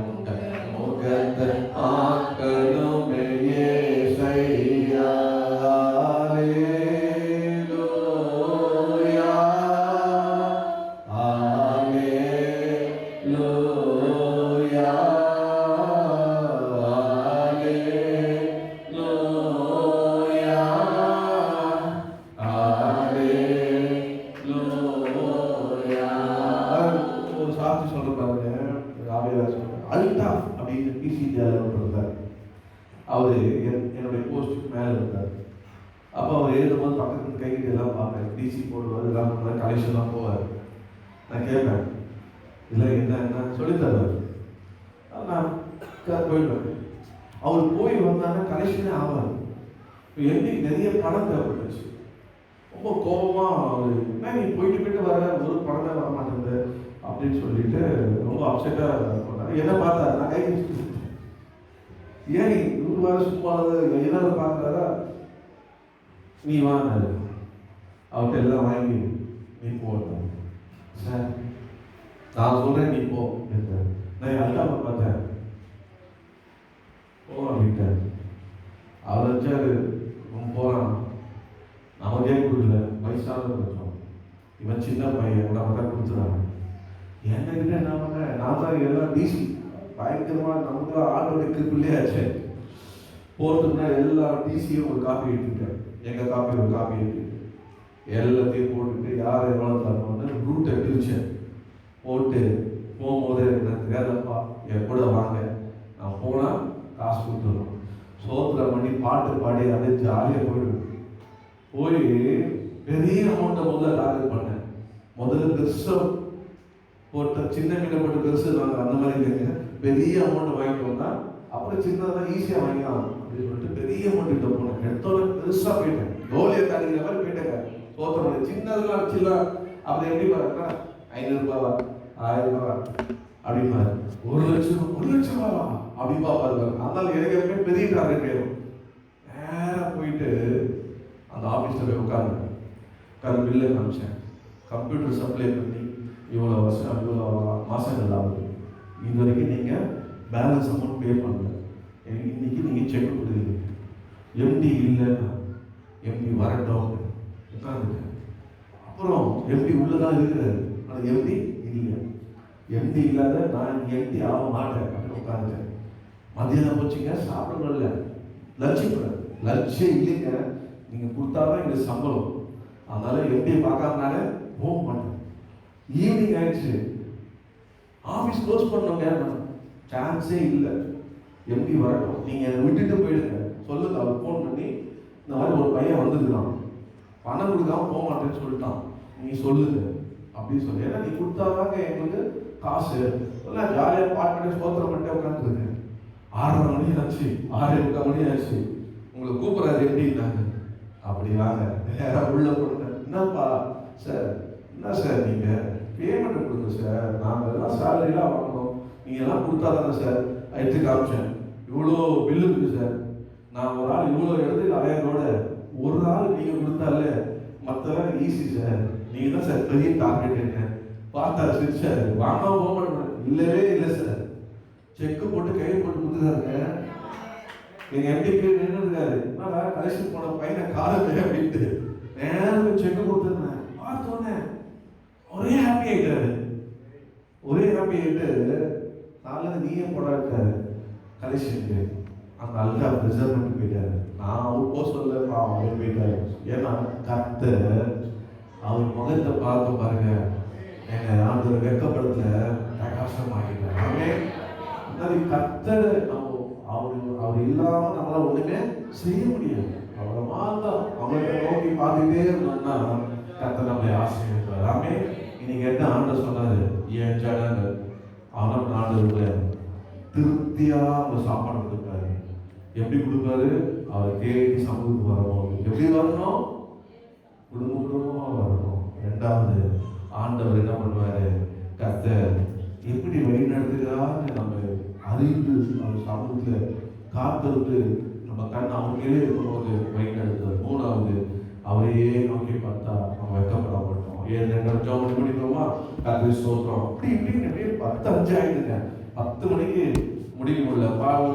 உங்க முகத்தை பார்க்கணும் ஏசையா. அல்டாஃப் அப்படின்னு பிசிடிஆர் இருந்தார். அவர் என்னுடைய போஸ்ட்டுக்கு மேலே இருந்தார். அப்போ அவர் எழுதும்போது பக்கத்துக்கு கைகிட்ட எல்லாம் பார்ப்பேன், டிசி போடுவார், எல்லாம் பண்ணுவார், கலெக்ஷன்லாம் போவார். நான் கேட்பேன், இல்லை என்ன சொல்லித்தருவார். நான் போயிடுவேன். அவர் போய் வந்தாங்கன்னா கலெக்ஷனே ஆகாது. என்னைக்கு நிறைய பணம் தேவைப்பட்டுச்சு. ரொம்ப கோபமாக அவர், என்ன நீ போயிட்டு வர, ஒரு பணமே வர மாட்டேங்குது அப்படின்னு சொல்லிட்டு ரொம்ப அப்செட்டாக பண்ணார். என்ன பார்த்தா நான் கை ஏன் 100 வாரம் சும்மா ஏதாவது பார்க்குறாரா, நீ வாங்கினாரு அவர்கிட்ட எல்லாம் வாங்கி நீ போட்டான். சார் நான் சொல்கிறேன் நீ போ என்றார். நான் அல்லாம பார்த்தேன், போ அப்படின்ட்டார். அவர் வச்சாரு, போகிறான், நமக்கே கொடுக்கல, வயசானது வச்சோம், இவன் சின்ன பையன் நம்ம தான் கொடுத்துறாங்க. என்கிட்ட என்ன பண்ண, நான் தான் எல்லாம் டிசி பயங்கரமாக நமக்கு ஆட்டோட கிருப்பிள்ளையாச்சு. போகிறதுக்குனா எல்லா டிசியும் ஒரு காப்பி எடுத்துக்கிட்டேன், எங்கள் காப்பி ஒரு காப்பி எடுத்துக்கிட்டு எல்லாத்தையும் போட்டுட்டு யார் எவ்வளோ தரணும்னு ரூட்டை பிரித்தேன். போட்டு போகும்போது எனக்கு வேலைப்பா என் கூட வாங்க, நான் போனால் காசு கொடுத்துடணும், சோத்திரம் பண்ணி பாட்டு பாடி அதை ஜாலியாக போயிடுவேன். போய் பெரிய அமௌண்ட்டை முதல்ல டார்கெட் பண்ணேன். முதல்ல பெருசாக போட்ட சின்ன மீனை போட்டு பெருசு வாங்க அந்த மாதிரி இல்லைங்க, பெரிய அமௌண்ட் வாங்கிட்டு வந்தால் அப்புறம் சின்னதான் ஈஸியாக வாங்கிக்கலாம் அப்படின்னு சொல்லிட்டு பெரிய அமௌண்ட் கிட்ட போனேன். எடுத்தோட பெருசாக போயிட்டேன், கோலியை தாண்டிக்கிற மாதிரி போயிட்டேங்க. சோத்திரம் சின்னதெல்லாம் வச்சுலாம் அப்படி எப்படி பாருங்கன்னா 500 ரூபாவா 1000 ரூபாவா அப்படின்னா 1 லட்சம் ரூபாவா அப்படி பார்ப்பாரு. அதனால எனக்கு எப்பவுமே பெரிய டார்கெட் வேணும். நேராக போயிட்டு அந்த ஆஃபீஸில் போய் உட்காந்து பில்லை காமிச்சேன். கம்ப்யூட்டர் சப்ளை பண்ணி இவ்வளோ வருஷம் இவ்வளோ மாதங்கள் ஆகுது, இது வரைக்கும் நீங்கள் பேலன்ஸ் அமௌண்ட் பே பண்ணல, இன்னைக்கு நீங்கள் செக் கொடுக்குறீங்க. எம்டி இல்லைன்னா எம்டி வரட்டும் உட்காந்துட்டேன். அப்புறம் எம்டி உள்ளதான் இருக்கிறாரு, ஆனால் எம்டி இல்லை, எம்டி இல்லாத நான் எம்டி ஆக மாட்டேன் அப்படின்னு உட்காந்துட்டேன். மதியானம் போச்சுங்க, சாப்பிடல, லஞ்சே இல்லைங்க, நீங்கள் கொடுத்தாதான் எங்களுக்கு சம்பளம், அதனால எம்டியை பார்க்காமனால போக மாட்டேன். ஈவினிங் ஆயிடுச்சு, ஆஃபீஸ் க்ளோஸ் பண்ணோங்க, சான்ஸே இல்லை, எம்டி வரட்டும், நீங்கள் என்னை விட்டுட்டு போயிடுங்க சொல்லுங்க. அவர் ஃபோன் பண்ணி இந்த மாதிரி ஒரு பையன் வந்துருக்கான், பணம் கொடுக்காம போக மாட்டேன்னு சொல்லிட்டான், நீ சொல்லுங்க அப்படின்னு சொல்லி. ஏன்னா நீ கொடுத்தாதாங்க எங்களுக்கு காசு, எல்லாம் ஜாலியாக பாட்டு சோத்திரம் பண்ணிட்டு உட்காந்துருக்கேன். 6:30 மணி ஆச்சு, 6:45 மணி ஆச்சு, உங்களை கூப்பிட்றாரு எப்படின்னாங்க. அப்படி வாங்க நேராக உள்ள போடுங்க. என்னப்பா சார், என்ன சார் நீங்கள் பேமெண்ட் கொடுங்க சார், நாங்கள் எல்லாம் சேலரிலாம் வாங்கணும், நீங்கள் எல்லாம் கொடுத்தா தானே சார். எடுத்து காமிச்சேன், இவ்வளோ பில்லு இருக்குது சார், நான் ஒரு ஆள் இவ்வளோ இடத்துல 1000 ஒரு ஆள் நீங்கள் கொடுத்தாலே மற்றெல்லாம் ஈஸி சார், நீங்கள் தான் சார் பெரிய டார்கெட் என்ன பார்த்தா சார். வாங்காம போக மாட்டேன், இல்லவே இல்லை சார், செக்கு போட்டு கையில் போட்டு கொடுத்துருக்காருங்க. எங்கள் எம்டிக்கு நின்று இருக்காரு, என்னடா கலெக்ஷன் போன பையனை காலமே அப்படின்ட்டு நேரம் செக்கு கொடுத்துருந்தேன். பார்த்தோன்னே ஒரே ஹாப்பி ஆகிட்டாரு, நாளில் நீயே போடாட்டாரு கலெக்ஷனுக்கு. அந்த அல்லா ரிசர்வ்மெண்ட் போயிட்டாரு. நான் அவர் போக சொல்லப்பா, அவர் போயிட்டாரு. ஏன்னா கர்த்தர் அவர் முகத்தை பார்க்க பாருங்க, என்னை ஆண்டு வெக்கப்படுத்தல, பிரகாசமாகிட்டார். ஆமே கர்த்தர் அவர் இல்லாமல் நம்மளால் ஒன்றுமே செய்ய முடியாது. அவரை மாத்தம் அவங்களை நோக்கி பார்த்துட்டே இருந்தோம்னா கர்த்தர் நம்மை ஆசீர்வதிப்பார். ஆமென். இன்னைக்கு என்ன ஆண்டவர் சொன்னாரு, என் ஜனங்கள் அவன் ஆண்டவர் திருப்தியா அவங்க சாப்பாடு கொடுப்பாரு. எப்படி கொடுப்பாரு? அவர் தேடி சமூகத்துக்கு வரணும். எப்படி வரணும்? குடும்பமா வரணும். ரெண்டாவது, ஆண்டவர் என்ன பண்ணுவாரு? கர்த்தர் எப்படி வழி நடத்துகிறான்னு நம்ம அறிந்து அவர் சமூகத்துல காத்திருந்து நம்ம கண் அவங்களே இருக்கும்போது வழி நடத்துவார். மூணாவது, அவரையே நோக்கி பார்த்தா நம்ம வெக்கப்பட மாட்டோம். ஏன் 2 ஜாமன் முடிக்கிறோமா? கர்த்தர் ஸ்தோத்திரம். அப்படி இப்படின்னு 10:05 ஆயிடுங்க. 10 மணிக்கு முடிக்க முடியல.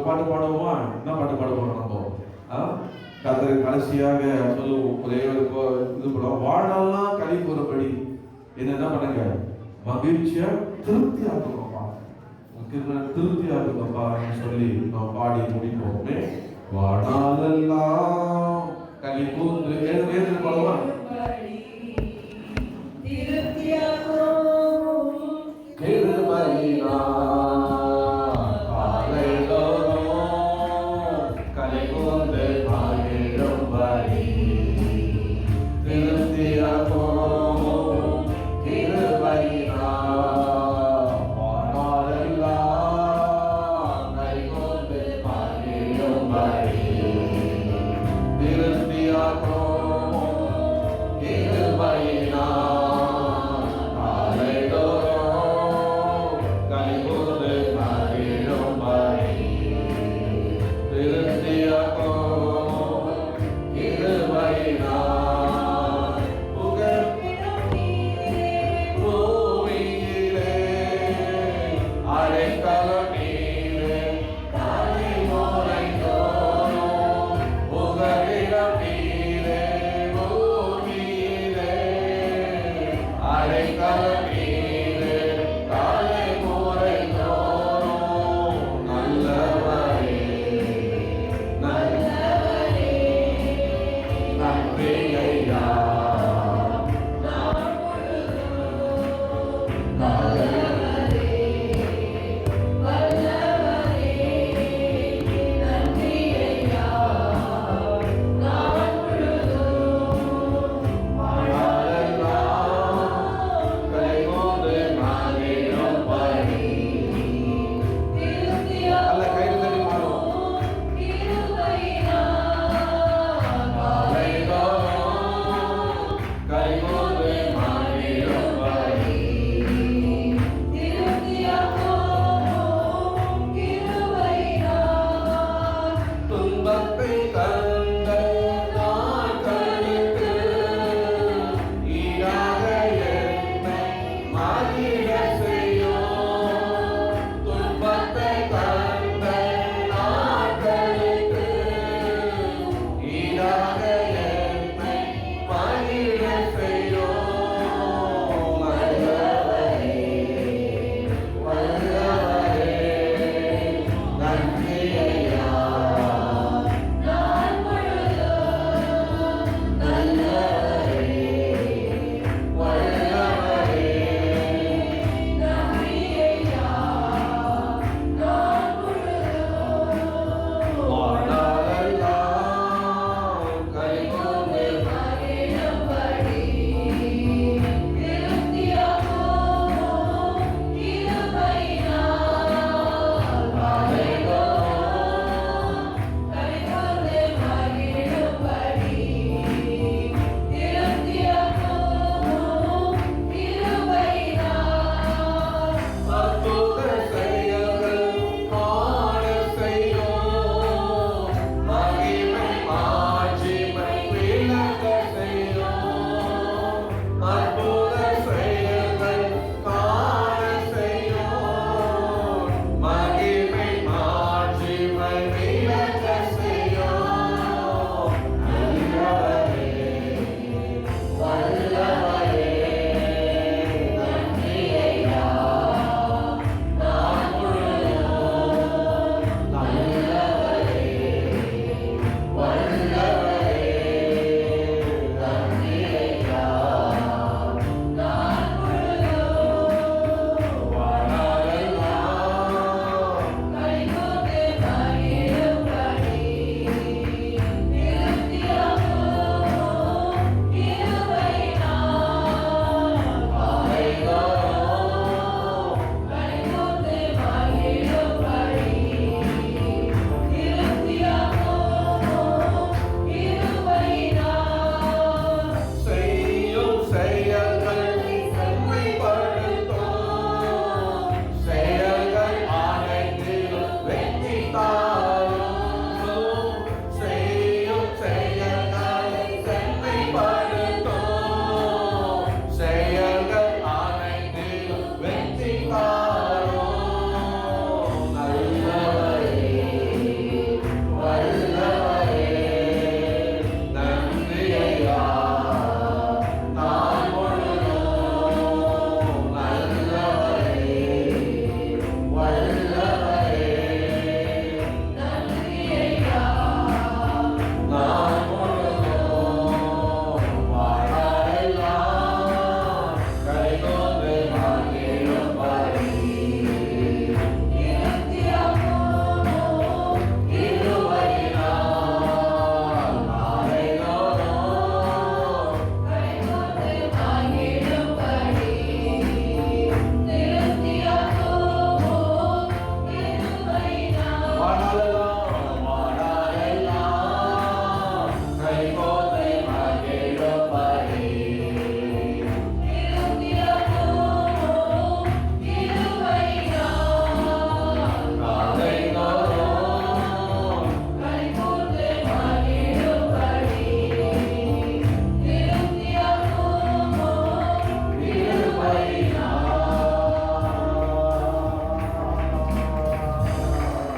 பாட்டு பாடுவோமா? என்ன பாட்டு பாட போறோம் நம்ம? கர்த்தர் கடைசியாக சொல்லுவோம், ஒரே ஒரு இது பண்ணுவோம், வாழ்நாள்லாம் கழி கூறபடி என்ன பண்ணுங்க, மகிழ்ச்சியா திருப்தி ஆகுங்கப்பா, திருப்தி ஆகுங்கப்பா சொல்லி நாம் பாடி முடிப்போமே. வாழ்நாளெல்லாம் கழி கூர்ந்து ஏது பாடுவா?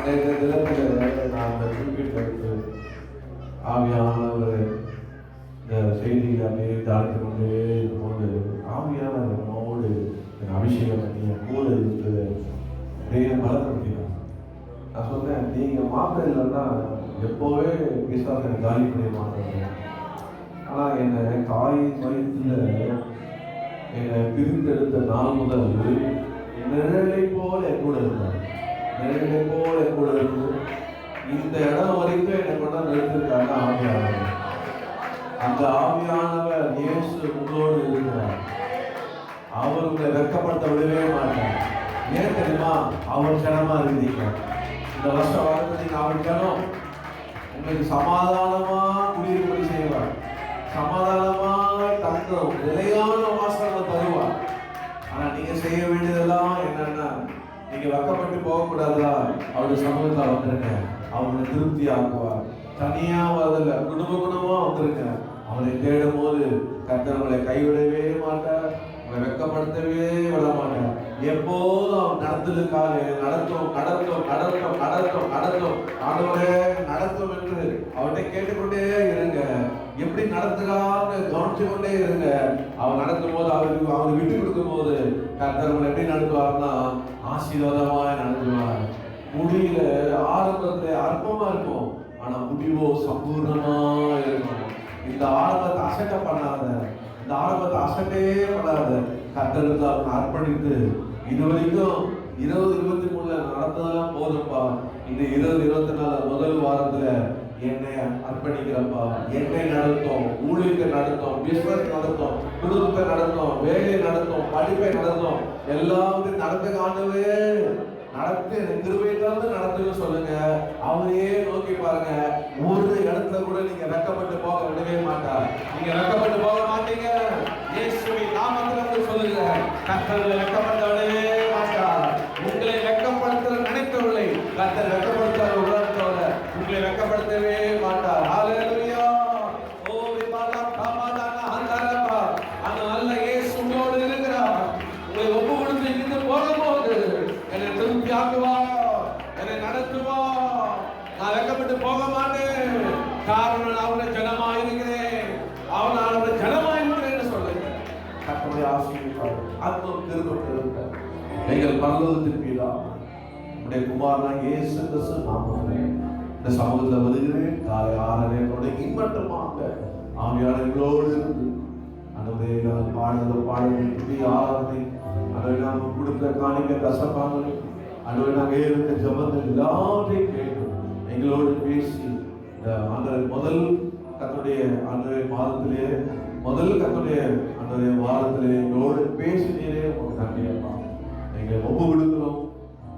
நேற்று தினத்தில் நான் அந்த குறிப்பிட்ட எடுத்து ஆவியானவர் இந்த செய்தியை அப்படியே தாழ்த்து கொண்டே இருக்கும்போது ஆவியானவர் நம்மோடு அபிஷேகம் பண்ணி கூட இருந்து அப்படியே பலப்படுத்தினார். நான் சொன்னேன், நீங்கள் மாத்திரை இல்லைன்னா எப்போவே விசுவாசனை காலி பண்ணி மாட்டேன். ஆனால் என்னை தாயின் வயிற்றில் என்னை பிரிந்தெடுத்த நாள் முதல் நிழலை போல என் கூட இருந்தார். நிழலை போல என் கூட இருந்து இந்த இடம் வரைக்கும் என்னை கொண்டா நிறுத்திருக்காங்க ஆவியானவர். அந்த ஆவியானவர் இயேசு உங்களோடு இருக்கிறார். அவர் உங்களை வெட்கப்படுத்த விடவே மாட்டார். ஏன் தெரியுமா? அவர் ஜனமா இருந்தீங்க. இந்த வருஷம் வாழ்க்கை நீங்க அவர் ஜனம். உங்களுக்கு சமாதானமா குடியிருப்படி செய்வார். சமாதானமாக தங்கும் நிலையான வாசனை தருவார். ஆனா நீங்க செய்ய வேண்டியதெல்லாம் என்னன்னா, நீங்க வெக்கப்பட்டு போகக்கூடாதா? அவருடைய சமூகத்தில் வந்துருங்க. அவங்களை திருப்தி ஆக்குவார். தனியா வரதில்ல, குடும்பமா வந்துருங்க. அவரை தேடும் போது கர்த்தர் உங்களை கைவிடவே மாட்டார். உங்களை வெக்கப்படுத்தவே விட மாட்டார். எப்போதும் அவர் நடத்தலுக்காக நடத்தும் நடத்தும் நடத்தும் நடத்தும் நடத்தும் ஆண்டவரே நடத்தும் என்று அவர்கிட்ட கேட்டுக்கொண்டே இருங்க. எப்படி நடத்துகிறான்னு கவனிச்சு கொண்டே இருங்க. அவர் நடத்தும் போது அவர் விட்டு கொடுக்கும் போது கர்த்தர் உங்களை எப்படி நடத்துவார்னா ஆசீர்வாதமாய் நடத்துவார். முடியல ஆரம்பத்துல அற்பமா இருக்கும், ஆனா முடிவோ சம்பூர்ணமா இருக்கும். இந்த ஆரம்பத்தை அசட்டை பண்ணாத, இந்த ஆரம்பத்தை அசட்டே பண்ணாத. கர்த்தருக்கு அர்ப்பணித்து இதுவரைக்கும் 20-23 நடந்ததெல்லாம் போதும்ப்பா. இந்த 20-24 முதல் வாரத்துல என்னை அர்ப்பணிக்கிறப்பா. என்னை நடத்தும், ஊழியத்தை நடத்தும், பிசினஸ் நடத்தும், குடும்பத்தை நடத்தும், வேலையை நடத்தும், படிப்பை நடத்தும், எல்லாத்தையும் நடத்த காணவே நடத்து கிருபையிலிருந்து நடத்துன்னு சொல்லுங்க. அவரையே நோக்கி பாருங்க. ஒரு இடத்துல கூட நீங்க வெட்கப்பட்டு போக விடவே மாட்டார். நீங்க வெட்கப்பட்டு போக மாட்டீங்க. இயேசுவின் நாமத்திலிருந்து சொல்லுங்க, கர்த்தர் வெட்கப்பட்டு விடவே மாட்டார். உங்களை வெட்கப்படுத்த நினைத்தவர்களை கர்த்தர் வெட்கப்படுத்த உணர்ந்தவர் உங்களை வெட்கப்படுத்தவே மாட்டார். ஹல்லேலூயா. ஓ விபாலா காமாதான ஹந்தரபா. அந்த நல்ல இயேசு உங்களோடு இருக்கிறார். உங்களை ஒப்பு கொடுத்து இங்கிருந்து போகும்போது என்னை திருப்தி ஆக்குவா, என்னை நடத்துவா. நான் வெட்கப்பட்டு போக மாட்டேன். காரணம் நான் அவருடைய ஜனமா இருக்கிறேன். அவருடைய ஜனமா இருக்கிறேன்னு சொல்லுங்க. கர்த்தருடைய ஆசீர்வாதம் ஆத்மம் திரும்ப நீங்கள் பரலோகத்தின் பிதா, உடைய குமாரனாகிய இயேசு கிறிஸ்து நாமத்திலே இந்த சமூகத்தில் வருகிறேன். காலை 6:30 தொடங்கி மட்டுமாக ஆவியாளர்களோடு இருந்து அனுடைய பாடல்கள் ஆராதனை அதை நாம் கொடுத்த காணிக்க கசப்பாங்க அனுவை நாங்கள் இருந்த ஜபங்கள் எல்லாத்தையும் கேட்கும் எங்களோடு பேசி அந்த முதல் கத்துடைய அந்த மாதத்திலே முதல் கத்துடைய அந்த வாரத்திலே எங்களோடு பேசினீரே உங்களுக்கு நன்றியப்பா. எங்களை ஒப்பு கொடுக்கிறோம்.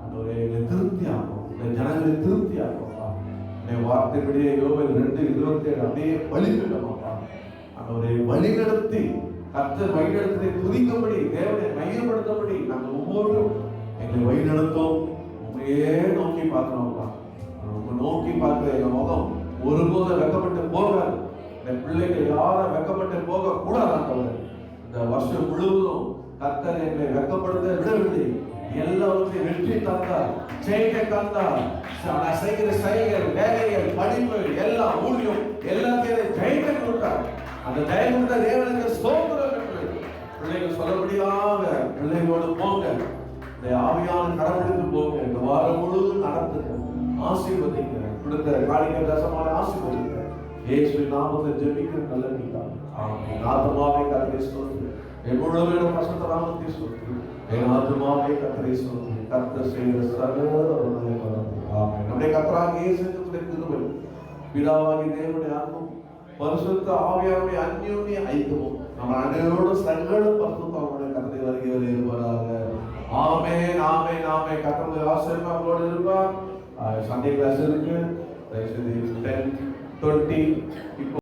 அந்த எங்களை திருப்தி ஆகும், இந்த ஜனங்களை திருப்தி ஆகும்ப்பா. என் வார்த்தைப்படியே யோவேல் 2:27 அப்படியே வழிபட்டமாப்பா. அந்த வழி நடத்தி கர்த்தர் வழிநடத்தை துதிக்கும்படி தேவனை மையப்படுத்தபடி நாங்கள் ஒவ்வொருவரும் எங்களை வழிநடத்தும். உண்மையே நோக்கி பார்க்கிறோம்ப்பா. உங்க நோக்கி பார்க்கிற எங்க முகம் ஒருபோதும் வெக்கப்பட்டு போகாது. இந்த பிள்ளைகள் யாரும் வெக்கப்பட்டு போக கூடாது. இந்த வருஷம் முழுவதும் கர்த்தர் எங்களை வெக்கப்படுத்த விடவில்லை. எல்லாவற்றையும் வெற்றி தந்தார், ஜெயிக்க தந்தார். செய்கிற செயல்கள், வேலைகள், படிப்பு, எல்லாம் ஊழியம் எல்லாத்தையும் ஜெயிக்க கொடுத்தார். அந்த ஜெயம் தேவனுக்கு ஸ்தோத்திரம் என்று பிள்ளைகள் சொல்லபடியாக பிள்ளைகளோடு போங்க. இந்த ஆவியான கடவுளுக்கு போங்க. இந்த வாரம் முழுவதும் நடத்துங்க, ஆசீர்வதிங்க. கொடுத்த காணிக்கை தசமான ஆசீர்வதிங்க. இயேசுவின் நாமத்தில் ஜெபிக்கிற நல்ல பிதா. ஆமென். ஆத்துமாவே கர்த்தரை ஸ்தோத்திரி, என் முழுமையான பரிசுத்த நாமத்தை ஸ்தோத்திரி. என் ஆத்துமாவே கர்த்தரை ஸ்தோத்திரி. கர்த்தர் செய்த சகல உதவிகளும். ஆமென். நம்முடைய கர்த்தராகிய இயேசு கிறிஸ்துவின் கிருபை, பிதாவாகிய தேவனுடைய அன்பும் பரிசுத்த ஆவியாருடைய அந்யோன்ய ஐக்கியமும் நம்ம அனைவரோடு சகல பரிசுத்தமுடைய கர்த்தரை வருகிறவரே இருப்பாராக. ஆமென். ஆமென். ஆமென். கர்த்தருடைய ஆசீர்வாதத்தோடு இருப்பார். சண்டே கிளாஸ் இருக்கு. 10:20 இப்போ